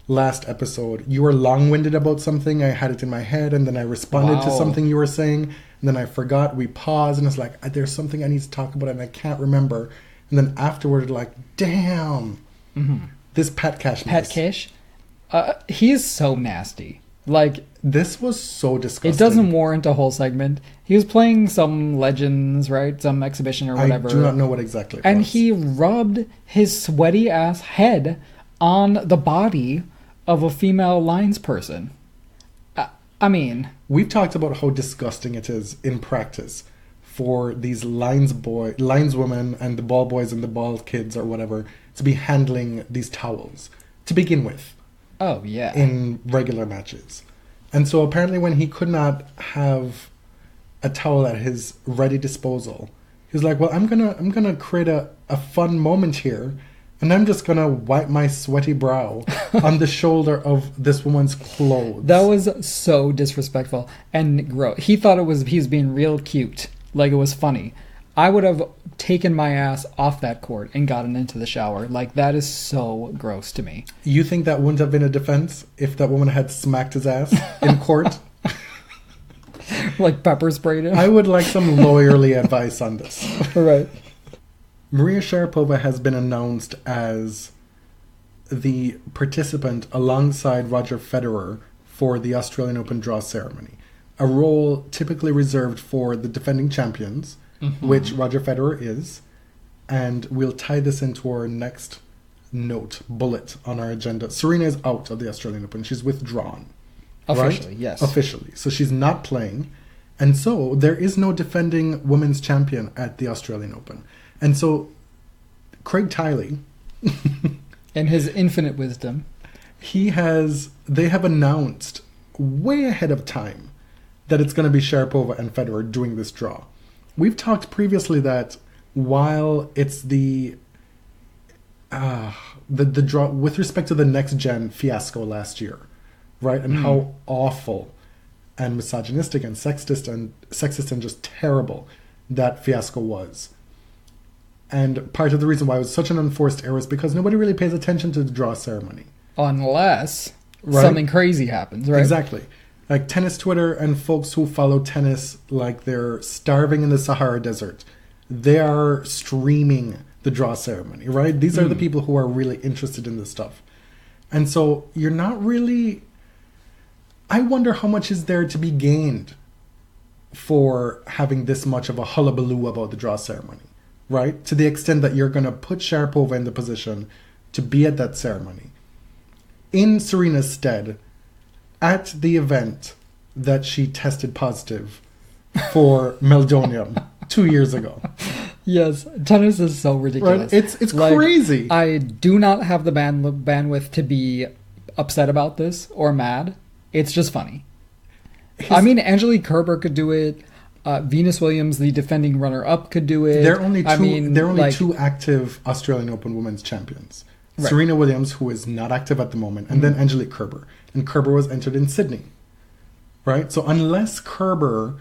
last episode, you were long-winded about something. I had it in my head, and then I responded to something you were saying, and then I forgot. We paused, and it's like, there's something I need to talk about, and I can't remember. And then afterward, like, damn, this Pat Cash. Pat Cash? He is so nasty. Like, This was so disgusting. it doesn't warrant a whole segment. He was playing some Legends, right? Some exhibition or whatever. I do not know what exactly it And was. he rubbed his sweaty ass head on the body of a female lines person. I mean, We've talked about how disgusting it is in practice for these lineswomen and the ball boys and the ball kids or whatever to be handling these towels to begin with oh yeah. in regular matches. And so apparently when he could not have a towel at his ready disposal, he was like, well, I'm gonna create a fun moment here, and I'm just gonna wipe my sweaty brow on the shoulder of this woman's clothes. That was so disrespectful and gross. He thought he was being real cute, like it was funny. I would have taken my ass off that court and gotten into the shower. Like, that is so gross to me. You think that wouldn't have been a defense if that woman had smacked his ass in court? Like pepper sprayed him. I would like some lawyerly advice on this. Right. Maria Sharapova has been announced as the participant alongside Roger Federer for the Australian Open draw ceremony, a role typically reserved for the defending champions, which Roger Federer is. And we'll tie this into our next bullet on our agenda. Serena is out of the Australian Open. She's withdrawn. Officially, right? yes. Officially. So she's not playing. And so there is no defending women's champion at the Australian Open. And so Craig Tiley, In his infinite wisdom. they have announced way ahead of time that it's going to be Sharapova and Federer doing this draw. We've talked previously that while it's the draw with respect to the next gen fiasco last year, right? And how awful and misogynistic and sexist and just terrible that fiasco was. And part of the reason why it was such an unforced error is because nobody really pays attention to the draw ceremony. Unless Right? something crazy happens, right? Exactly. Like tennis Twitter and folks who follow tennis like they're starving in the Sahara Desert, they are streaming the draw ceremony, right? These are the people who are really interested in this stuff. And so you're not really... I wonder how much is there to be gained for having this much of a hullabaloo about the draw ceremony, right? To the extent that you're going to put Sharapova in the position to be at that ceremony. In Serena's stead, at the event that she tested positive for meldonium 2 years ago. Yes, tennis is so ridiculous. Right? It's Like, crazy. I do not have the bandwidth to be upset about this or mad. It's just funny. I mean, Angelique Kerber could do it. Venus Williams, the defending runner-up, could do it. There are only like, two active Australian Open women's champions. Right. Serena Williams, who is not active at the moment, and then Angelique Kerber. And Kerber was entered in Sydney. Right? So unless Kerber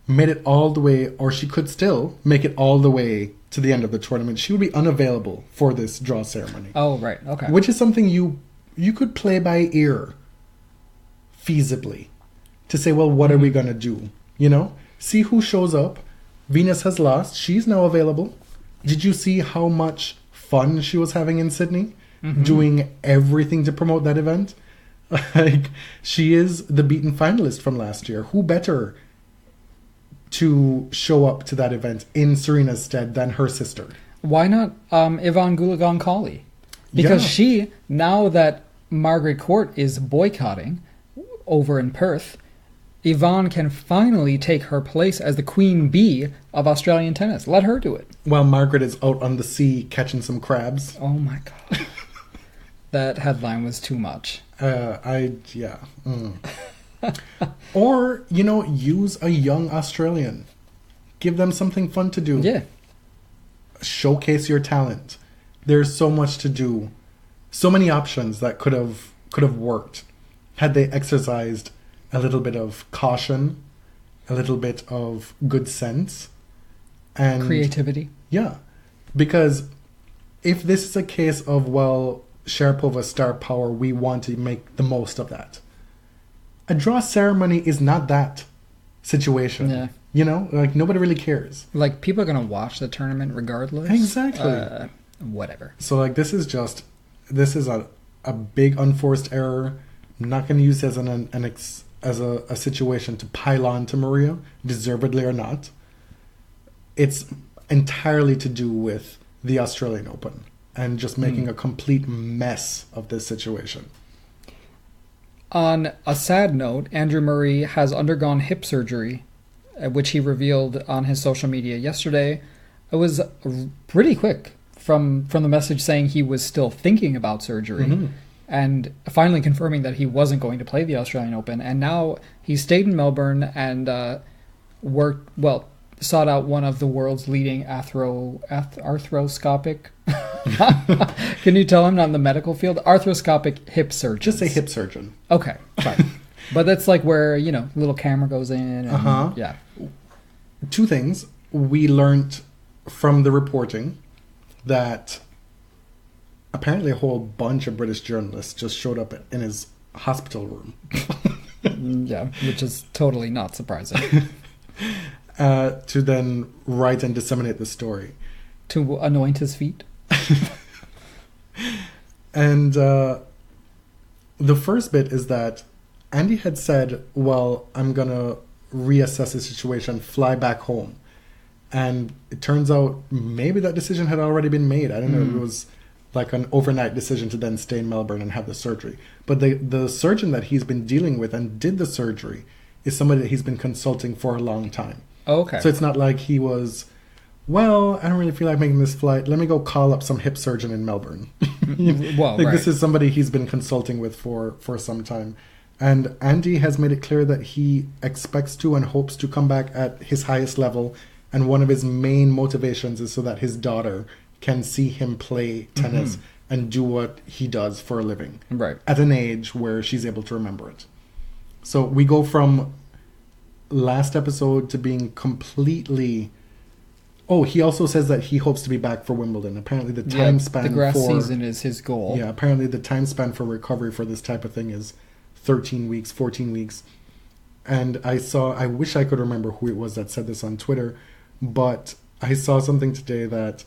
made it all the way, or she could still make it all the way to the end of the tournament, she would be unavailable for this draw ceremony. Oh, right. Okay. Which is something you could play by ear feasibly to say, well, what are we going to do? You know? See who shows up. Venus has lost. She's now available. Did you see how much fun she was having in Sydney? Doing everything to promote that event? Like, she is the beaten finalist from last year. Who better to show up to that event in Serena's stead than her sister? Why not Yvonne Goolagong-Cawley? Because she, now that Margaret Court is boycotting over in Perth, Yvonne can finally take her place as the queen bee of Australian tennis. Let her do it. While Margaret is out on the sea catching some crabs. Oh my god. That headline was too much. Or, use a young Australian. Give them something fun to do. Yeah. Showcase your talent. There's so much to do. So many options that could have worked had they exercised a little bit of caution, a little bit of good sense, and creativity. Yeah. Because if this is a case of, well, Sharapova's star power, we want to make the most of that. A draw ceremony is not that situation. Yeah. Like, nobody really cares. Like, people are going to watch the tournament regardless. Exactly. Whatever. So, like, this is a big unforced error. I'm not going to use it as a situation to pile on to Maria, deservedly or not. It's entirely to do with the Australian Open and just making a complete mess of this situation. On a sad note, Andrew Murray has undergone hip surgery, which he revealed on his social media yesterday. It was pretty quick from the message saying he was still thinking about surgery and finally confirming that he wasn't going to play the Australian Open. And now he stayed in Melbourne and sought out one of the world's leading arthroscopic. Can you tell I'm not in the medical field? Arthroscopic hip surgeon. Just say hip surgeon. Okay, fine. But that's like where, little camera goes in. And, yeah. Two things. We learned from the reporting that apparently a whole bunch of British journalists just showed up in his hospital room. Yeah, which is totally not surprising. To then write and disseminate the story. To anoint his feet. And the first bit is that Andy had said, well, I'm going to reassess the situation, fly back home. And it turns out maybe that decision had already been made. I don't know. It was like an overnight decision to then stay in Melbourne and have the surgery. But the surgeon that he's been dealing with and did the surgery is somebody that he's been consulting for a long time. Okay. So it's not like he was, well, I don't really feel like making this flight. Let me go call up some hip surgeon in Melbourne. Well, like right. This is somebody he's been consulting with for some time. And Andy has made it clear that he expects to and hopes to come back at his highest level. And one of his main motivations is so that his daughter can see him play tennis and do what he does for a living. Right. At an age where she's able to remember it. So we go from last episode to being completely... Oh, he also says that he hopes to be back for Wimbledon. Apparently the time span the grass season is his goal. Yeah, apparently the time span for recovery for this type of thing is 13 weeks, 14 weeks. And I wish I could remember who it was that said this on Twitter, but I saw something today that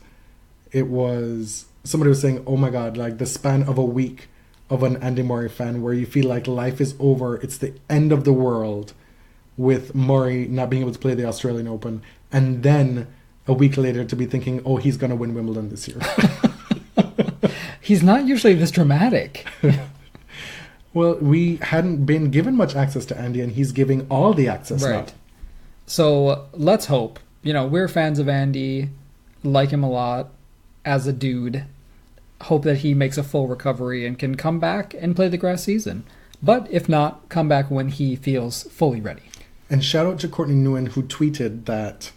somebody was saying, oh my God, like the span of a week of an Andy Murray fan where you feel like life is over, it's the end of the world with Murray not being able to play the Australian Open, and then a week later to be thinking, oh, he's going to win Wimbledon this year. He's not usually this dramatic. Well, we hadn't been given much access to Andy, and he's giving all the access now. So let's hope. We're fans of Andy, like him a lot as a dude. Hope that he makes a full recovery and can come back and play the grass season. But if not, come back when he feels fully ready. And shout out to Courtney Nguyen, who tweeted that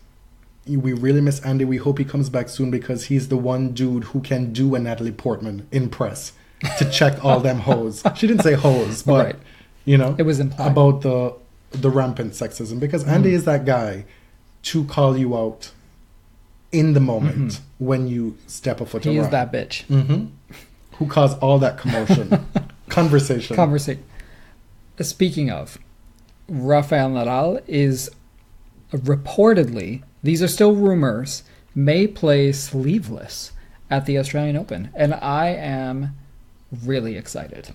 we really miss Andy. We hope he comes back soon because he's the one dude who can do a Natalie Portman in press to check all them hoes. She didn't say hoes, but it was implied about the rampant sexism, because Andy is that guy to call you out in the moment when you step a foot away. He is that bitch. Who caused all that commotion. Conversation. Speaking of, Rafael Nadal is reportedly, these are still rumors, may play sleeveless at the Australian Open. And I am really excited.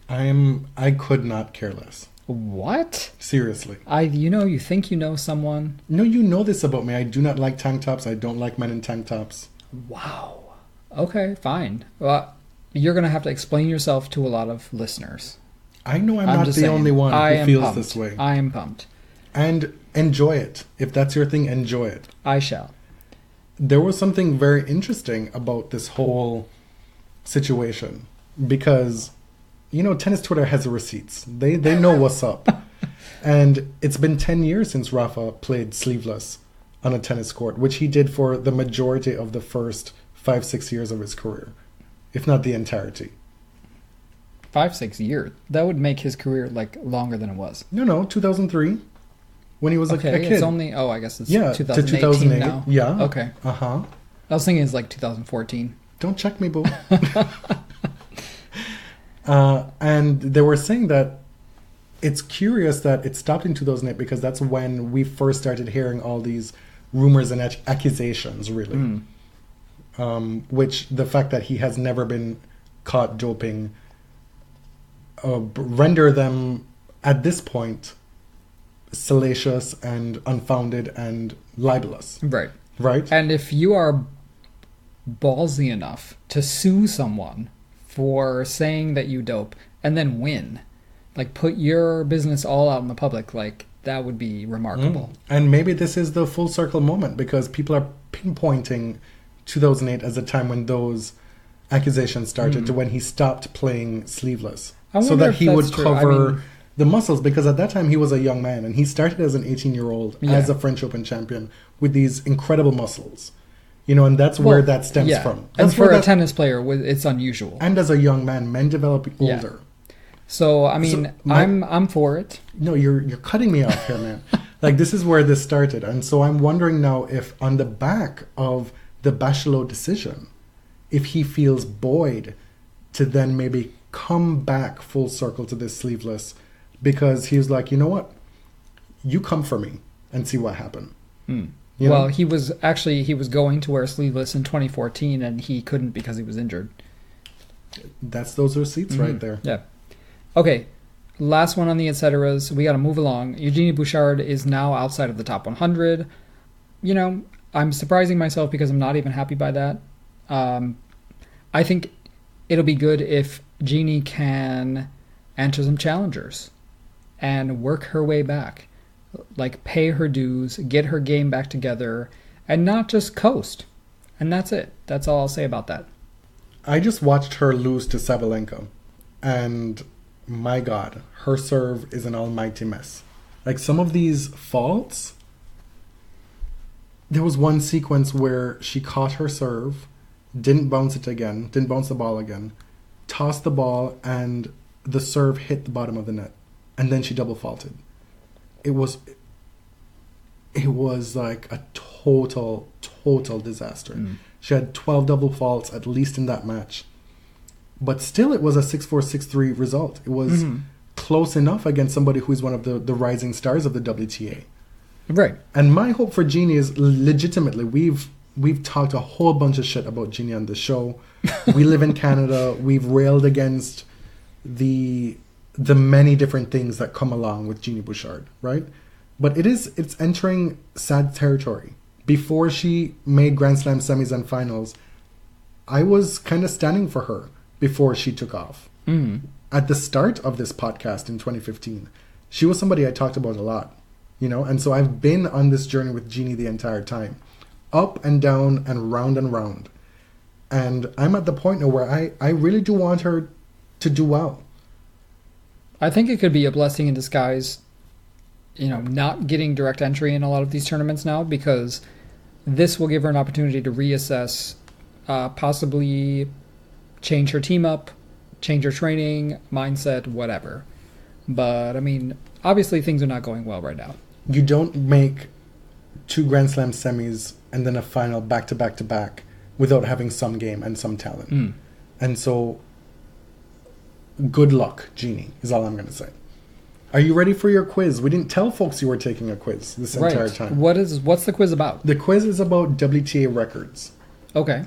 I could not care less. What? Seriously. You think you know someone? No, you know this about me. I do not like tank tops. I don't like men in tank tops. Wow. Okay, fine. Well, you're going to have to explain yourself to a lot of listeners. I know I'm not the only one who feels this way. I am pumped. And enjoy it. If that's your thing, enjoy it. I shall. There was something very interesting about this whole situation because, tennis Twitter has the receipts. They know what's up. And it's been 10 years since Rafa played sleeveless on a tennis court, which he did for the majority of the first 5-6 years of his career, if not the entirety. 5-6 years? That would make his career longer than it was. No, 2003. When he was a kid. It's only, I guess it's 2018 to 2008 now. Yeah. Okay. Uh-huh. I was thinking it's 2014. Don't check me, boo. And they were saying that it's curious that it stopped in 2008 because that's when we first started hearing all these rumors and accusations, really. Which the fact that he has never been caught doping render them, at this point, salacious and unfounded and libelous. Right. Right? And if you are ballsy enough to sue someone for saying that you dope and then win, like put your business all out in the public, like that would be remarkable. And maybe this is the full circle moment, because people are pinpointing 2008 as a time when those accusations started, to when he stopped playing sleeveless, so that he would cover the muscles, because at that time he was a young man and he started as an 18-year-old as a French Open champion with these incredible muscles, you know, and that's where that stems from. And for a tennis player, it's unusual. And as a young man, men develop older. So I mean, I'm for it. No, you're cutting me off here, man. Like, this is where this started, and so I'm wondering now if on the back of the Bachelot decision, if he feels buoyed to then maybe come back full circle to this sleeveless, because he was like, you know what, you come for me and see what happened. Well, he was going to wear sleeveless in 2014 and he couldn't because he was injured. That's those receipts right there. Yeah. Okay, last one on the etceteras. We got to move along. Eugenie Bouchard is now outside of the top 100. You know, I'm surprising myself because I'm not even happy by that. I think it'll be good if Jeannie can enter some challengers and work her way back. Like, pay her dues, get her game back together, and not just coast. And that's it. That's all I'll say about that. I just watched her lose to Sabalenka, and my God, her serve is an almighty mess. Like, some of these faults, there was one sequence where she caught her serve, didn't bounce the ball again, tossed the ball, and the serve hit the bottom of the net, and then she double faulted. It was like a total disaster. She had 12 double faults at least in that match, but still it was a 6-4, 6-3 result. It was close enough against somebody who's one of the rising stars of the WTA. Right. And my hope for Jeannie is, legitimately, we've talked a whole bunch of shit about Jeannie on the show. We live in Canada. We've railed against the many different things that come along with Jeannie Bouchard, right? But it's entering sad territory. Before she made Grand Slam semis and finals, I was kind of standing for her before she took off. At the start of this podcast in 2015, she was somebody I talked about a lot, you know? And so I've been on this journey with Jeannie the entire time, up and down and round and round. And I'm at the point now where I really do want her to do well. I think it could be a blessing in disguise, you know, not getting direct entry in a lot of these tournaments now, because this will give her an opportunity to reassess, possibly change her team up, change her training, mindset, whatever. But, I mean, obviously things are not going well right now. You don't make 2 Grand Slam semis and then a final back to back to back without having some game and some talent. And so, good luck, Jeannie, is all I'm going to say. Are you ready for your quiz? We didn't tell folks you were taking a quiz this entire time. What's the quiz about? The quiz is about WTA records. Okay.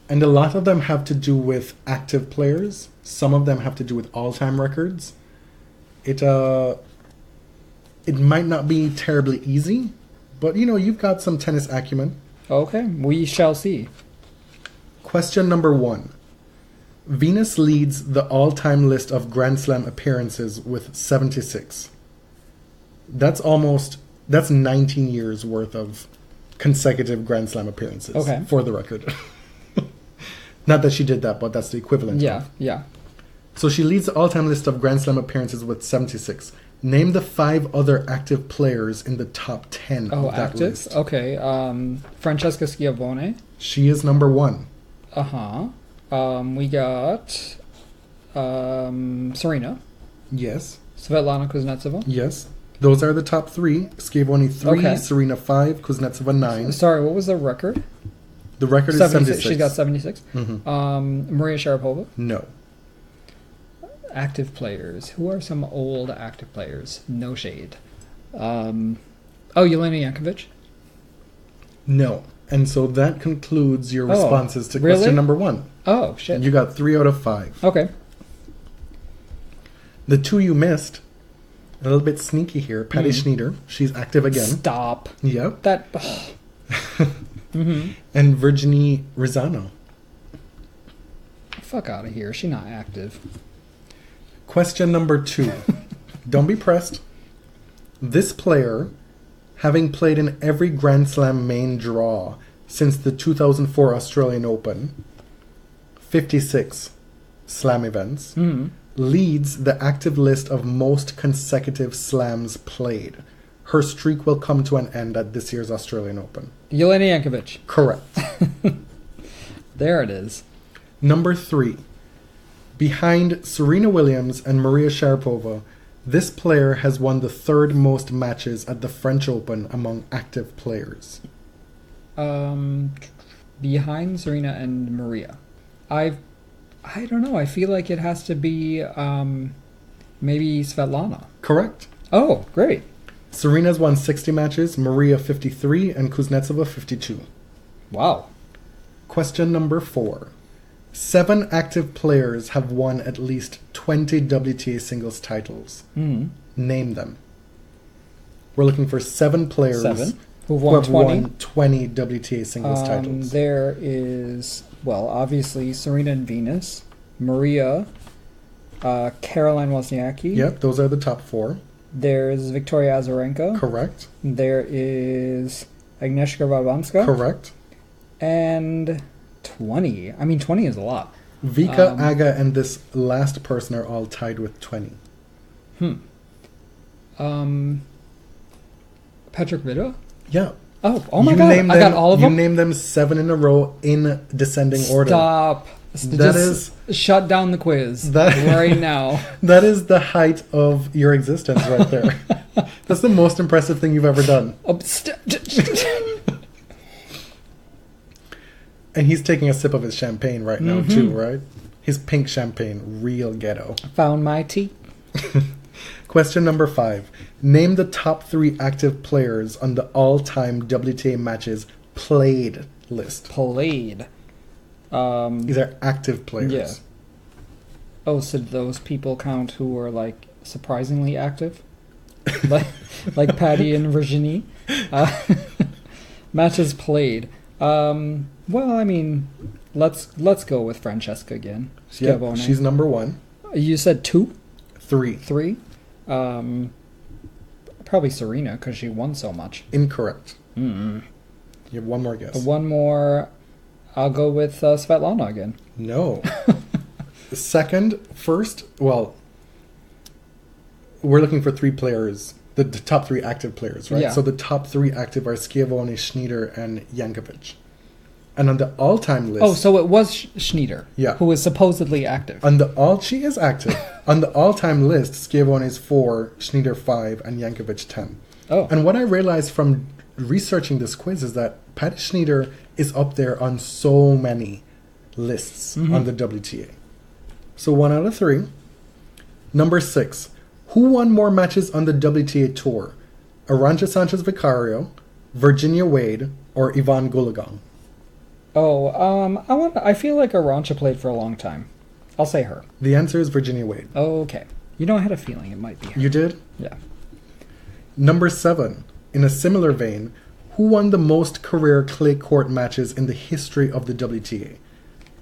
And a lot of them have to do with active players. Some of them have to do with all-time records. It might not be terribly easy, but, you know, you've got some tennis acumen. Okay, we shall see. Question number 1. Venus leads the all-time list of Grand Slam appearances with 76. That's 19 years worth of consecutive Grand Slam appearances, for the record. Not that she did that, but that's the equivalent. Yeah. So she leads the all-time list of Grand Slam appearances with 76. Name the 5 other active players in the top 10 of that list. Okay. Francesca Schiavone. She is number 1. We got Serena. Yes. Svetlana Kuznetsova. Yes. Those are the top 3. Schiavone 3, Serena 5, Kuznetsova 9. Sorry, what was the record? The record is 76. She's got 76. Maria Sharapova. No. Active players. Who are some old active players? No shade. Jelena Jankovic. No. And so that concludes your Oh, responses to really? question number 1. Oh, shit. You got 3 out of 5. Okay. The 2 you missed, a little bit sneaky here. Patty Schnyder, she's active again. Stop. Yep. That. And Virginie Rizano. Fuck out of here. She's not active. Question number 2. Don't be pressed. This player, having played in every Grand Slam main draw since the 2004 Australian Open, 56 slam events, leads the active list of most consecutive slams played. Her streak will come to an end at this year's Australian Open. Jelena Jankovic. Correct. There it is. Number 3. Behind Serena Williams and Maria Sharapova, this player has won the 3rd most matches at the French Open among active players. Behind Serena and Maria. I don't know. I feel like it has to be maybe Svetlana. Correct. Oh, great. Serena's won 60 matches, Maria 53, and Kuznetsova 52. Wow. Question number 4. 7 active players have won at least 20 WTA singles titles. Name them. We're looking for 7 players 7. Who've who won have 20. won 20 WTA singles titles. There is, well, obviously Serena and Venus, Maria, Caroline Wozniacki. Yep, those are the top 4. There's Victoria Azarenka. Correct. There is Agnieszka Radwanska. Correct. And 20. I mean, 20 is a lot. Vika, Aga, and this last person are all tied with 20. Patrick Villa? Yeah. Oh my God. I got all of them? You named them 7 in a row in descending order. Stop. Shut down the quiz right now. That is the height of your existence right there. That's the most impressive thing you've ever done. And he's taking a sip of his champagne right now too, right? His pink champagne, real ghetto. Found my tea. Question number 5. Name the top 3 active players on the all-time WTA matches played list. Played. These are active players. Yeah. Oh, so those people count who were like surprisingly active, like Patty and Virginie. Matches played. Well, I mean, let's go with Francesca again. Yep, she's number 1. You said 2? 3. 3? Probably Serena because she won so much. Incorrect. You have one more guess. One more. I'll go with Svetlana again. No. First, well, we're looking for 3 players, the top 3 active players, right? Yeah. So the top 3 active are Schiavone, Schnyder, and Jankovic. And on the all-time list... Oh, so it was Schnyder, yeah, who is supposedly active. She is active. On the all-time list, Schiavone is 4, Schnyder 5, and Jankovic 10. Oh. And what I realized from researching this quiz is that Patty Schnyder is up there on so many lists on the WTA. So 1 out of 3. Number 6. Who won more matches on the WTA Tour? Arantxa Sanchez Vicario, Virginia Wade, or Yvonne Goolagong? Oh, I feel like Arantxa played for a long time. I'll say her. The answer is Virginia Wade. Okay. You know, I had a feeling it might be her. You did? Yeah. Number 7. In a similar vein, who won the most career clay court matches in the history of the WTA?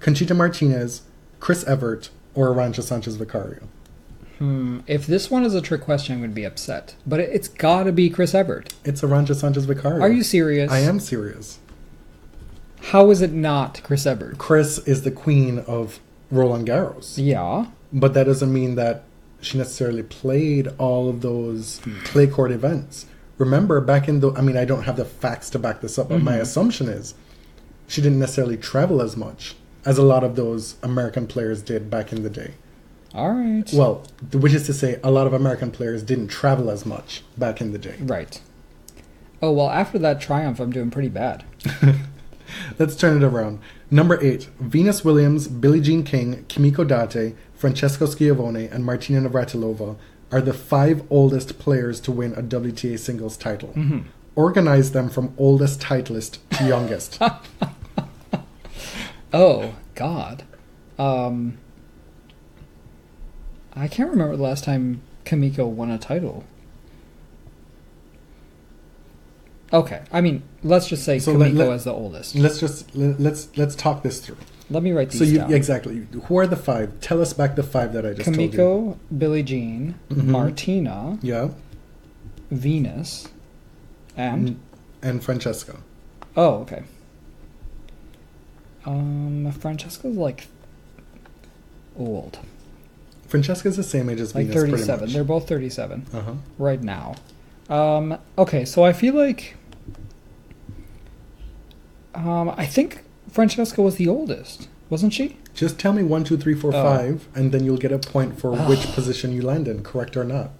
Conchita Martinez, Chris Evert, or Arantxa Sanchez Vicario? If this one is a trick question, I'm going to be upset. But it's got to be Chris Evert. It's Arantxa Sanchez Vicario. Are you serious? I am serious. How is it not Chris Evert? Chris is the queen of Roland Garros. Yeah. But that doesn't mean that she necessarily played all of those clay court events. Remember, back in the... I mean, I don't have the facts to back this up, but my assumption is she didn't necessarily travel as much as a lot of those American players did back in the day. All right. Well, which is to say, a lot of American players didn't travel as much back in the day. Right. Oh, well, after that triumph, I'm doing pretty bad. Let's turn it around. Number 8, Venus Williams, Billie Jean King, Kimiko Date, Francesco Schiavone, and Martina Navratilova are the 5 oldest players to win a WTA singles title. Organize them from oldest titleist to youngest. Oh, God. I can't remember the last time Kimiko won a title. Okay, I mean, let's just say Kimiko as the oldest. Let's talk this through. Let me write these down. Exactly. Who are the five? Tell us back the five that I just told you. Kimiko, Billie Jean, Martina, Venus, and Francesca. Oh, okay. Francesca's like old. Francesca's the same age as like Venus, 37. pretty much. They're both 37 right now. Okay, so I feel like I think Francesca was the oldest, wasn't she? Just tell me 1, 2, 3, 4, 5, and then you'll get a point for which position you land in, correct or not.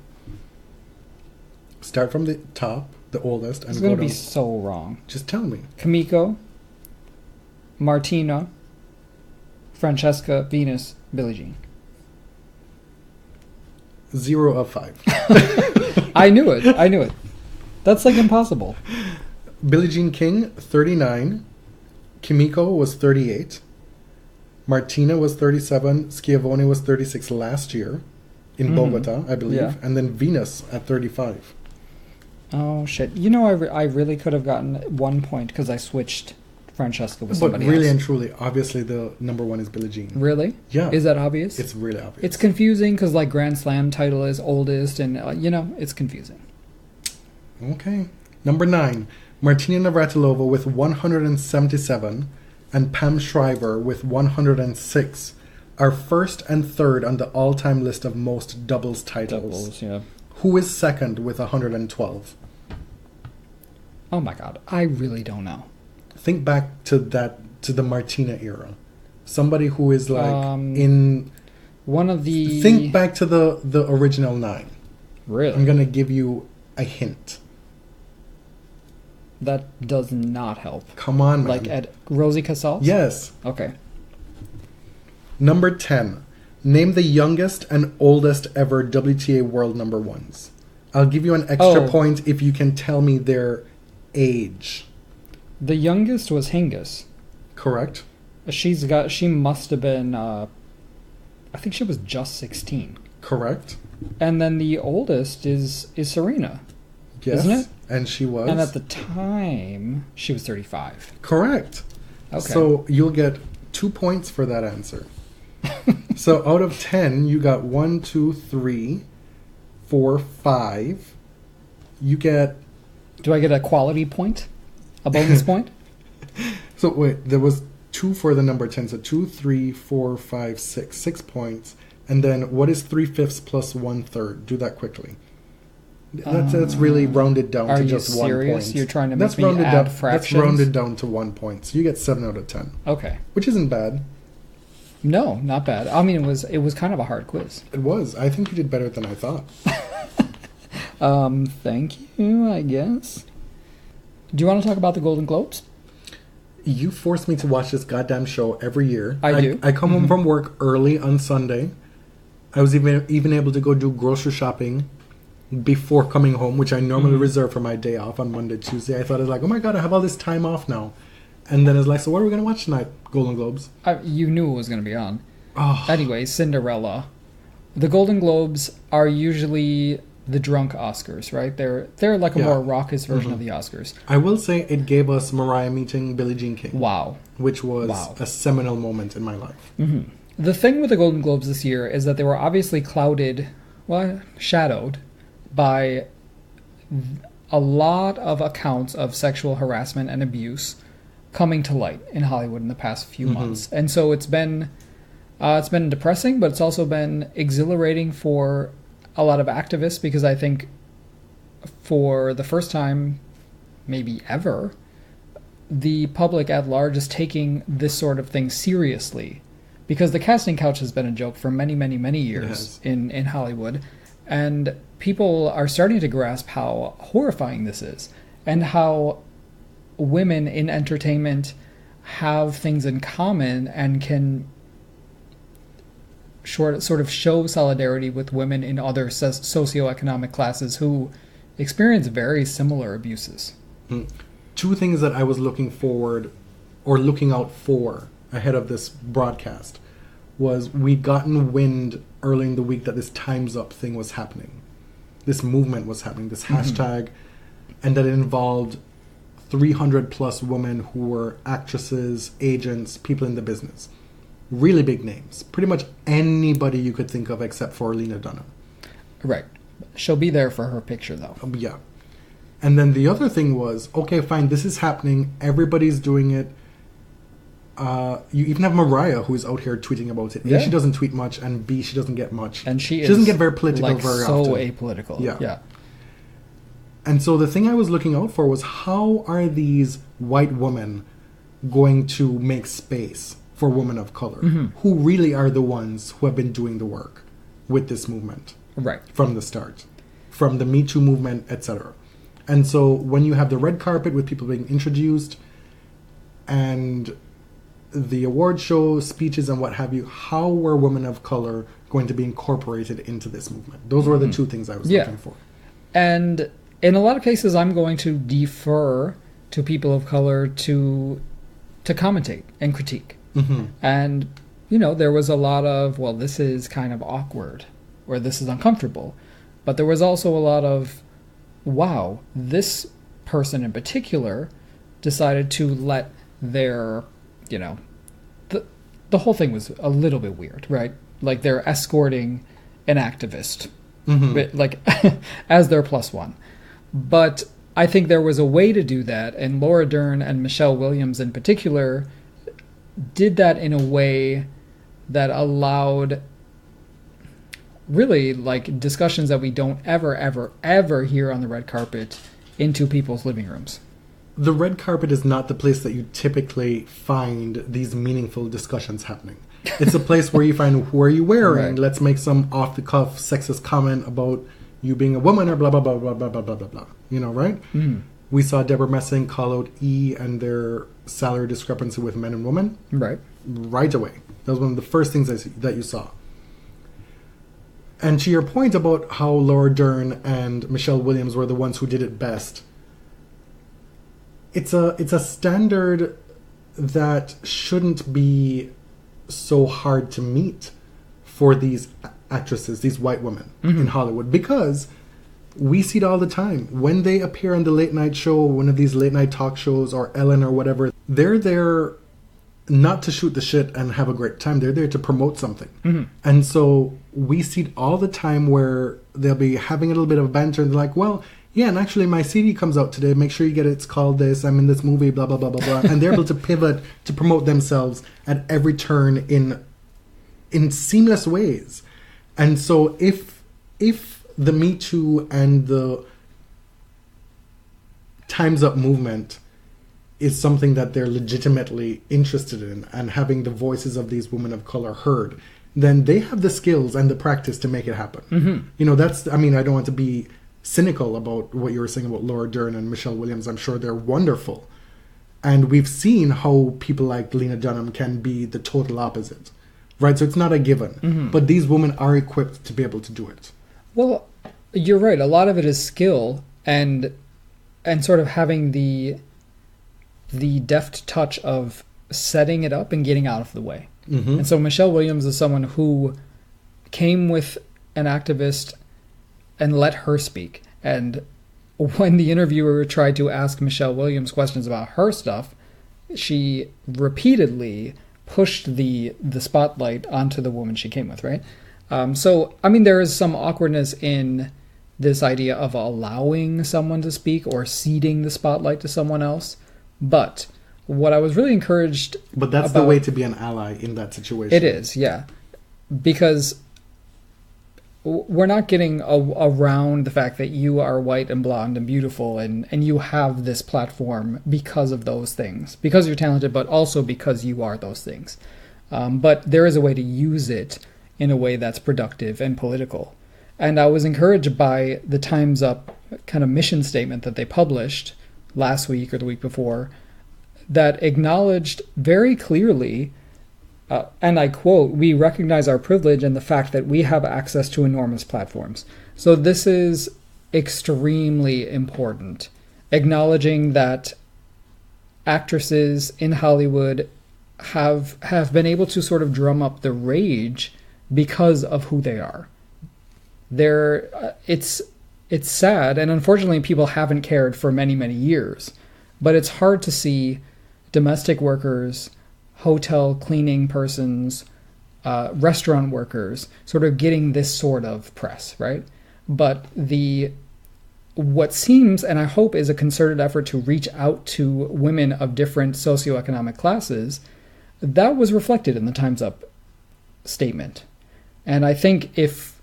Start from the top, the oldest, and It's go going down. to be so wrong. Just tell me. Kimiko, Martina, Francesca, Venus, Billie Jean. 0 of 5. I knew it. That's like impossible. Billie Jean King, 39. Kimiko was 38. Martina was 37. Schiavone was 36 last year in Bogota, I believe. Yeah. And then Venus at 35. Oh, shit. You know, I really could have gotten 1 point because I switched Francesca with somebody But really else. and truly, obviously the number one is Billie Jean. Really? Yeah. Is that obvious? It's really obvious. It's confusing because, like, Grand Slam title is oldest and, it's confusing. Okay. Number 9, Martina Navratilova with 177 and Pam Shriver with 106 are first and third on the all-time list of most doubles titles. Doubles, yeah. Who is second with 112? Oh, my God. I really don't know. Think back to the Martina era. Somebody who is like in... One of the... Think back to the original 9. Really? I'm going to give you a hint. That does not help. Come on, man. Like at Rosie Casals? Yes. Okay. Number 10. Name the youngest and oldest ever WTA world number ones. I'll give you an extra point if you can tell me their age. The youngest was Hingis. Correct. She must have been, I think she was just 16. Correct. And then the oldest is Serena. Yes. Isn't it? And she was. And at the time, she was 35. Correct. Okay. So you'll get 2 points for that answer. So out of 10, you got 1, 2, 3, 4, 5. You get... Do I get a quality point? A bonus point? So wait, there was 2 for the number 10. So 2, 3, 4, 5, 6. 6 points. And then what is 3/5 plus 1/3? Do that quickly. That's really rounded down to just 1 point. Are you serious? You're trying to make me add fractions? That's rounded down to 1 point. So you get 7 out of 10. Okay. Which isn't bad. No, not bad. I mean, it was kind of a hard quiz. It was. I think you did better than I thought. Thank you, I guess. Do you want to talk about the Golden Globes? You force me to watch this goddamn show every year. I do. I come home from work early on Sunday. I was even able to go do grocery shopping before coming home, which I normally reserve for my day off on Monday, Tuesday. I thought it was like, oh my God, I have all this time off now. And then it's like, so what are we going to watch tonight? Golden Globes. You knew it was going to be on. Oh. Anyway, Cinderella. The Golden Globes are usually the drunk Oscars, right? They're like a more raucous version of the Oscars. I will say it gave us Mariah meeting Billie Jean King. Wow. Which was a seminal moment in my life. Mm-hmm. The thing with the Golden Globes this year is that they were obviously shadowed by a lot of accounts of sexual harassment and abuse coming to light in Hollywood in the past few months. And so it's been depressing, but it's also been exhilarating for a lot of activists, because I think for the first time, maybe ever, the public at large is taking this sort of thing seriously. Because the casting couch has been a joke for many, many, many years in Hollywood. And people are starting to grasp how horrifying this is, and how women in entertainment have things in common and can sort of show solidarity with women in other socioeconomic classes who experience very similar abuses. Two things that I was looking forward or looking out for ahead of this broadcast was we'd gotten wind early in the week that this Time's Up thing was happening. This movement was happening, this hashtag, and that it involved 300 plus women who were actresses, agents, people in the business. Really big names. Pretty much anybody you could think of except for Lena Dunham. Right. She'll be there for her picture, though. Yeah. And then the other thing was, okay, fine, this is happening. Everybody's doing it. You even have Mariah, who is out here tweeting about it. A, she doesn't tweet much, and B, she doesn't get much. And she doesn't get very political very so often. Apolitical. Yeah. And so the thing I was looking out for was, how are these white women going to make space for women of color, who really are the ones who have been doing the work with this movement from the start, from the Me Too movement, etc. And so when you have the red carpet with people being introduced and the award show, speeches and what have you, how were women of color going to be incorporated into this movement? Those were the two things I was looking for. And in a lot of cases, I'm going to defer to people of color to commentate and critique. And, you know, there was a lot of, well, this is kind of awkward, or this is uncomfortable. But there was also a lot of, wow, this person in particular decided to let their, you know, the whole thing was a little bit weird, right? Like they're escorting an activist, like as their plus one. But I think there was a way to do that, and Laura Dern and Michelle Williams in particular did that in a way that allowed really like discussions that we don't ever hear on the red carpet into people's living rooms. The red carpet is not the place that you typically find these meaningful discussions happening. It's a place where you find, who are you wearing? Let's make some off-the-cuff sexist comment about you being a woman or blah, blah, blah, blah, blah, blah, blah, blah, blah. You know, right? We saw Deborah Messing call out E and their salary discrepancy with men and women. Right away. That was one of the first things that you saw. And to your point about how Laura Dern and Michelle Williams were the ones who did it best, it's a standard that shouldn't be so hard to meet for these actresses, these white women in Hollywood, because we see it all the time. When they appear on the late night show, one of these late night talk shows, or Ellen or whatever, they're there not to shoot the shit and have a great time. They're there to promote something. And so we see it all the time where they'll be having a little bit of banter and they're like, well, yeah, and actually my CD comes out today. Make sure you get it. It's called this. I'm in this movie, blah, blah, blah, blah, blah. And they're able to pivot to promote themselves at every turn in seamless ways. And so if the Me Too and the Time's Up movement is something that they're legitimately interested in, and having the voices of these women of color heard, then they have the skills and the practice to make it happen. You know, I don't want to be cynical about what you were saying about Laura Dern and Michelle Williams. I'm sure they're wonderful. And we've seen how people like Lena Dunham can be the total opposite. Right? So it's not a given. But these women are equipped to be able to do it. Well, you're right. A lot of it is skill and sort of having the deft touch of setting it up and getting out of the way. And so Michelle Williams is someone who came with an activist and let her speak. And when the interviewer tried to ask Michelle Williams questions about her stuff, she repeatedly pushed the spotlight onto the woman she came with, right? So, I mean, there is some awkwardness in this idea of allowing someone to speak or ceding the spotlight to someone else. But what I was really encouraged But that's the way to be an ally in that situation. It is, yeah. Because we're not getting around the fact that you are white and blonde and beautiful and you have this platform because of those things. Because you're talented, but also because you are those things. But there is a way to use it in a way that's productive and political. And I was encouraged by the Time's Up kind of mission statement that they published last week or the week before that acknowledged very clearly, and I quote, "We recognize our privilege and the fact that we have access to enormous platforms." So this is extremely important. acknowledging that actresses in Hollywood have been able to sort of drum up the rage because of who they are. It's sad, and unfortunately people haven't cared for many, many years. But it's hard to see domestic workers, hotel cleaning persons, restaurant workers sort of getting this sort of press, right? But what seems, and I hope, is a concerted effort to reach out to women of different socioeconomic classes, that was reflected in the TimesUp statement. And I think if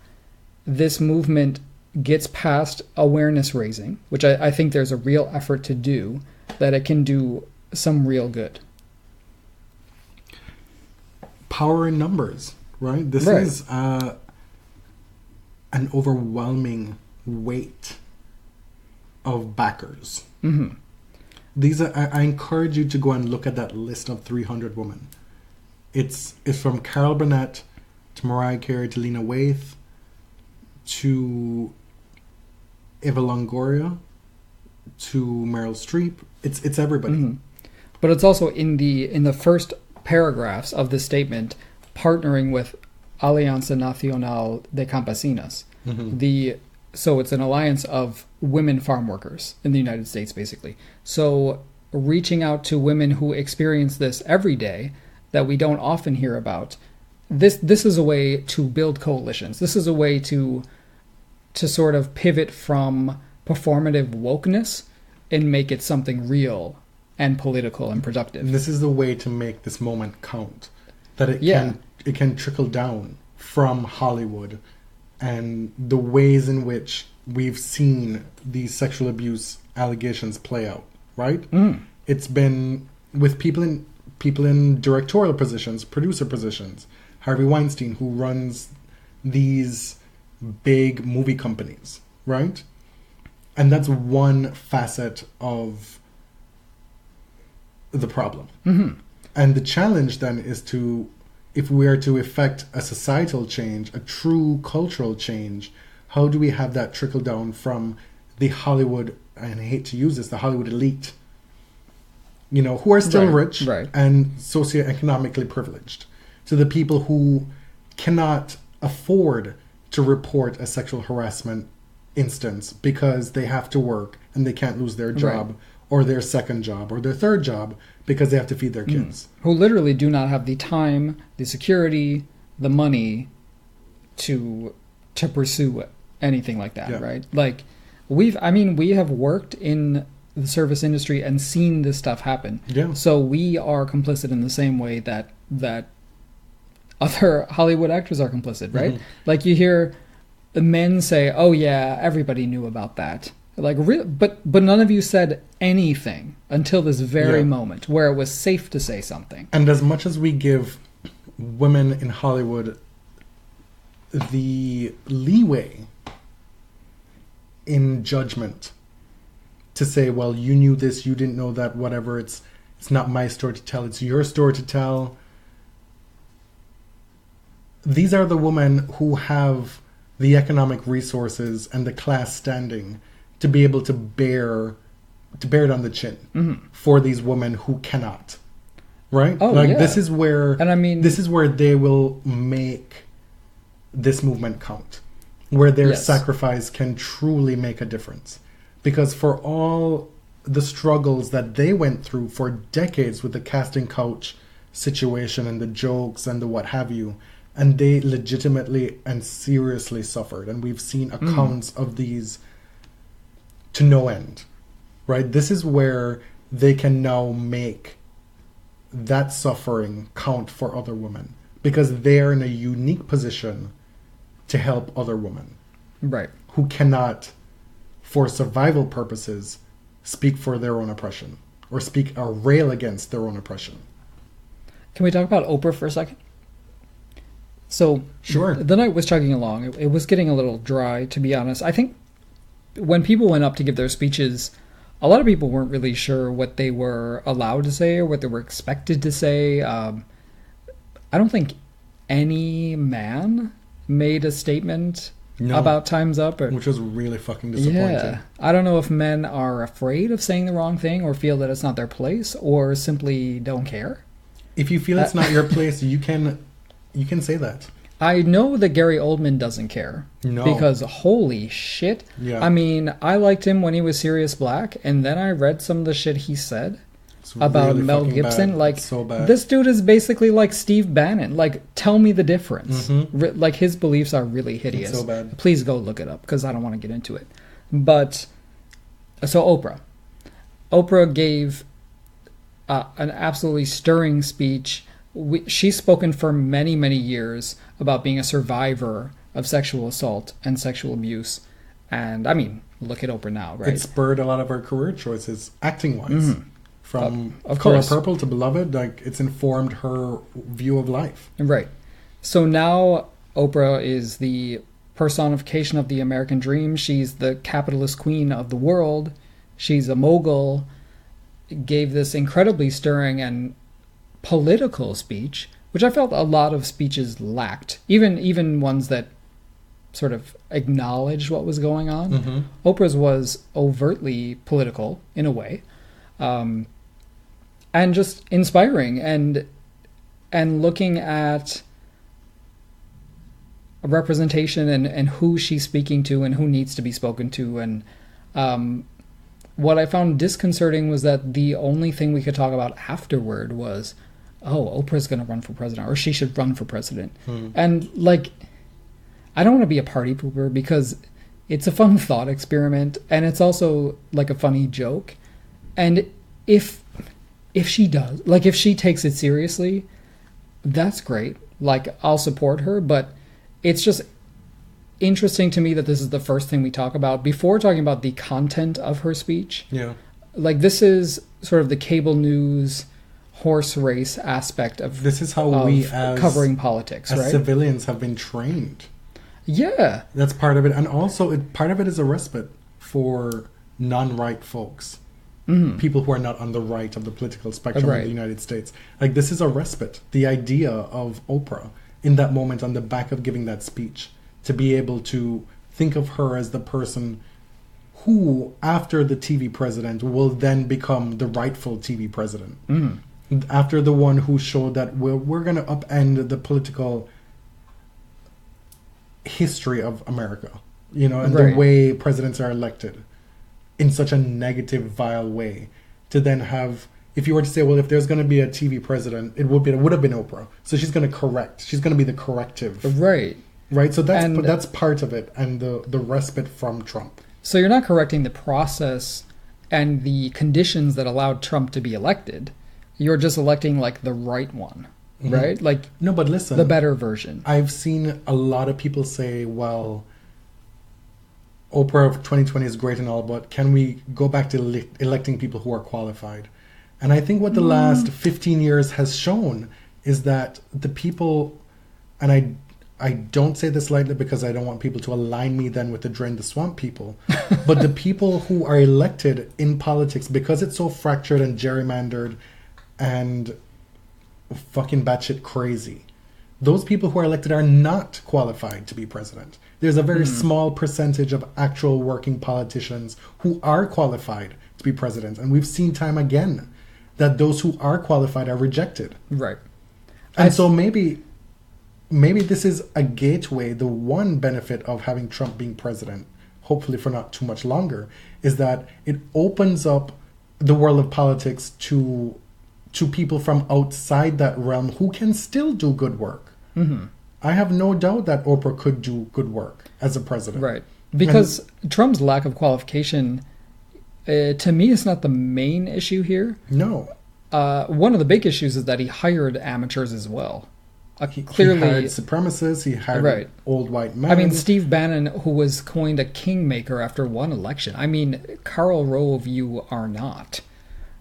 this movement gets past awareness raising, which I think there's a real effort to do, that it can do some real good. Power in numbers, right? This is an overwhelming weight of backers. Mm-hmm. These are, I encourage you to go and look at that list of 300 women. It's from Carol Burnett to Mariah Carey to Lena Waithe to Eva Longoria to Meryl Streep. It's everybody. Mm-hmm. But it's also in the first paragraphs of this statement, partnering with Alianza Nacional de Campesinas. Mm-hmm. So it's an alliance of women farm workers in the United States, basically. So reaching out to women who experience this every day that we don't often hear about. This is a way to build coalitions. This is a way to sort of pivot from performative wokeness and make it something real and political and productive. This is the way to make this moment count. That it can trickle down from Hollywood and the ways in which we've seen these sexual abuse allegations play out, right? Mm. It's been with people in directorial positions, producer positions. Harvey Weinstein, who runs these big movie companies, right? And that's one facet of the problem. Mm-hmm. And the challenge then is if we are to effect a societal change, a true cultural change, how do we have that trickle down from the Hollywood, and I hate to use this, the Hollywood elite, who are still rich and socioeconomically privileged, to the people who cannot afford to report a sexual harassment instance because they have to work and they can't lose their job or their second job or their third job because they have to feed their kids. Who literally do not have the time, the security, the money to pursue anything like that, right? Like we have worked in the service industry and seen this stuff happen. Yeah. So we are complicit in the same way that other Hollywood actors are complicit, right? Mm-hmm. Like you hear men say, "Oh yeah, everybody knew about that." Like, but none of you said anything until this very moment where it was safe to say something. And as much as we give women in Hollywood the leeway in judgment to say, well, you knew this, you didn't know that, whatever, it's not my story to tell, it's your story to tell. These are the women who have the economic resources and the class standing to be able to bear it on the chin for these women who cannot, right? Oh, this is where, and this is where they will make this movement count, where their sacrifice can truly make a difference. Because for all the struggles that they went through for decades with the casting couch situation and the jokes and the what have you, and they legitimately and seriously suffered, and we've seen accounts of these to no end, right? This is where they can now make that suffering count for other women because they're in a unique position to help other women, right, who cannot, for survival purposes, speak for their own oppression or speak or rail against their own oppression. Can we talk about Oprah for a second? So sure. The night was chugging along. It was getting a little dry, to be honest. I think when people went up to give their speeches, a lot of people weren't really sure what they were allowed to say or what they were expected to say. I don't think any man made a statement about Time's Up. Which was really fucking disappointing. Yeah. I don't know if men are afraid of saying the wrong thing or feel that it's not their place or simply don't care. If you feel it's not your place, you can say that. I know that Gary Oldman doesn't care. No. Because holy shit. Yeah. I mean, I liked him when he was Sirius Black, and then I read some of the shit he said about really Mel Gibson. bad. Like, so bad. this dude is basically like Steve Bannon. Like, tell me the difference. Mhm. Like, his beliefs are really hideous. It's so bad. Please go look it up, because I don't want to get into it. But, so Oprah gave an absolutely stirring speech. She's spoken for many, many years about being a survivor of sexual assault and sexual abuse. And, I mean, look at Oprah now, right? It spurred a lot of her career choices, acting-wise. Mhm. From Of Color course. Purple to Beloved, like, it's informed her view of life. Right. So now Oprah is the personification of the American dream. She's the capitalist queen of the world. She's a mogul. Gave this incredibly stirring and political speech, which I felt a lot of speeches lacked. Even ones that sort of acknowledged what was going on. Mm-hmm. Oprah's was overtly political in a way. And just inspiring and looking at a representation and who she's speaking to and who needs to be spoken to. And what I found disconcerting was that the only thing we could talk about afterward was, oh, Oprah's going to run for president, or she should run for president. And like, I don't want to be a party pooper because it's a fun thought experiment and it's also like a funny joke. And if she does, like, if she takes it seriously, that's great. Like, I'll support her, but it's just interesting to me that this is the first thing we talk about before talking about the content of her speech. Yeah. Like, this is sort of the cable news horse race aspect of This is how we, as covering politics, as right? civilians, have been trained. Yeah. That's part of it. And also, part of it is a respite for non-right folks. People who are not on the right of the political spectrum Right. of the United States. Like, this is a respite. The idea of Oprah in that moment on the back of giving that speech, to be able to think of her as the person who, after the TV president, will then become the rightful TV president. After the one who showed that we're going to upend the political history of America, and Right. the way presidents are elected in such a negative, vile way. To then have, if you were to say, well, if there's going to be a TV president, it would have been Oprah. So she's going to correct. She's going to be the corrective. Right. Right? So And- that's part of it, and the respite from Trump. So you're not correcting the process and the conditions that allowed Trump to be elected. You're just electing like the right one, right? Like No, but listen. the better version. I've seen a lot of people say, well, Oprah of 2020 is great and all, but can we go back to electing people who are qualified? And I think what the last 15 years has shown is that the people, and I don't say this lightly because I don't want people to align me then with the Drain the Swamp people, but the people who are elected in politics, because it's so fractured and gerrymandered and fucking batshit crazy, those people who are elected are not qualified to be president. There's a very small percentage of actual working politicians who are qualified to be president. And we've seen time again that those who are qualified are rejected. Right. And so maybe this is a gateway. The one benefit of having Trump being president, hopefully for not too much longer, is that it opens up the world of politics to people from outside that realm who can still do good work. I have no doubt that Oprah could do good work as a president. Right. Because Trump's lack of qualification, to me, is not the main issue here. No. One of the big issues is that he hired amateurs as well. He Clearly, hired supremacists. He hired Right. old white men. I mean, Steve Bannon, who was coined a kingmaker after one election. I mean, Karl Rove, you are not.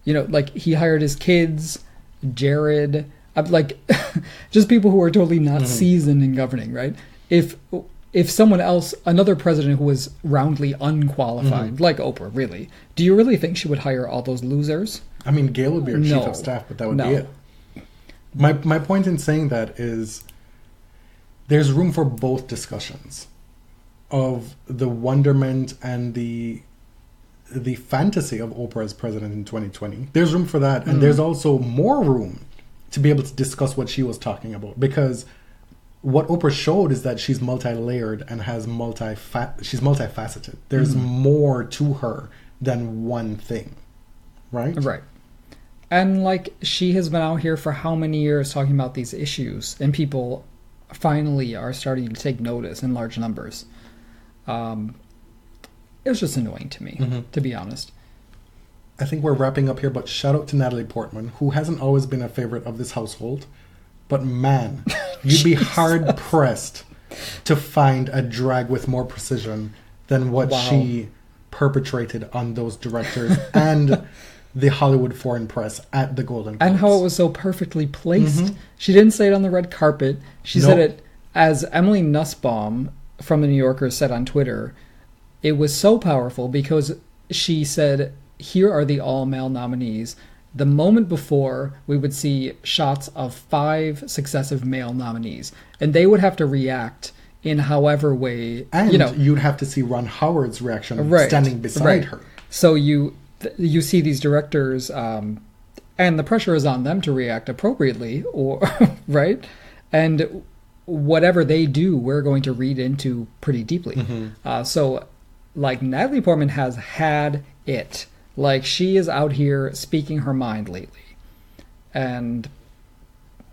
Like, he hired his kids, Jared, like, just people who are totally not seasoned in governing, right? If someone else, another president who was roundly unqualified, like Oprah, really, do you really think she would hire all those losers? I mean, Gail would be her chief No. of staff, but that would No. be it. My point in saying that is there's room for both discussions. of the wonderment and the fantasy of Oprah as president in 2020. There's room for that. And there's also more room to be able to discuss what she was talking about. Because what Oprah showed is that she's multi-layered and has she's multifaceted. There's more to her than one thing. Right? Right. And like, she has been out here for how many years talking about these issues, and people finally are starting to take notice in large numbers. It was just annoying to me, to be honest. I think we're wrapping up here, but shout out to Natalie Portman, who hasn't always been a favorite of this household. But man, you'd be hard pressed to find a drag with more precision than what she perpetrated on those directors and the Hollywood foreign press at the Golden Globes. And how it was so perfectly placed. She didn't say it on the red carpet. She said it, as Emily Nussbaum from The New Yorker said on Twitter, it was so powerful because she said, here are the all-male nominees. The moment before, we would see shots of 5 successive male nominees, and they would have to react in however way. And you'd have to see Ron Howard's reaction standing beside her. So you see these directors, and the pressure is on them to react appropriately, or right? And whatever they do, we're going to read into pretty deeply. So, like, Natalie Portman has had it. Like, she is out here speaking her mind lately. And,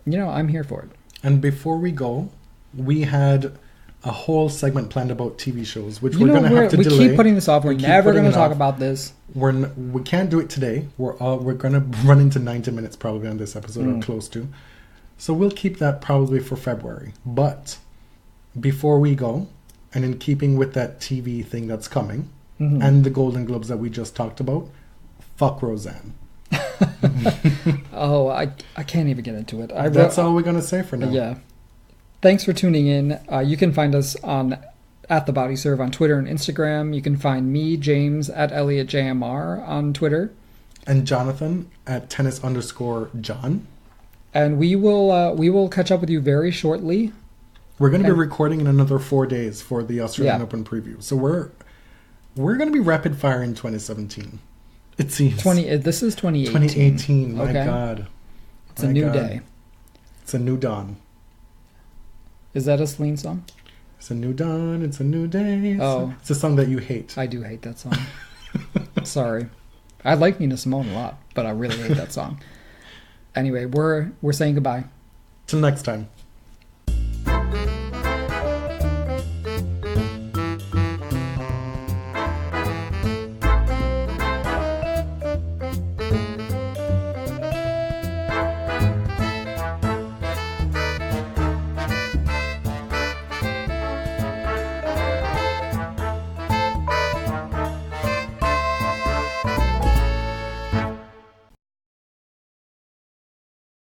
I'm here for it. And before we go, we had a whole segment planned about TV shows, which we're going to have to delay. We keep putting this off. We're never going to talk about this. We can't do it today. We're going to run into 90 minutes probably on this episode, or close to. So we'll keep that probably for February. But before we go, and in keeping with that TV thing that's coming, and the Golden Globes that we just talked about, fuck Roseanne. Oh, I can't even get into it. That's all we're going to say for now. Yeah. Thanks for tuning in. You can find us on @TheBodyServe on Twitter and Instagram. You can find me, James, @ElliotJMR on Twitter. And Jonathan @tennis_John. And we will catch up with you very shortly. We're going to be recording in another 4 days for the Australian Open preview. So we're going to be rapid fire in 2017. It seems. This is 2018. 2018. My God. It's a new day. It's a new dawn. Is that a Celine song? It's a new dawn. It's a new day. It's a song that you hate. I do hate that song. Sorry. I like Nina Simone a lot, but I really hate that song. Anyway, we're saying goodbye. Till next time.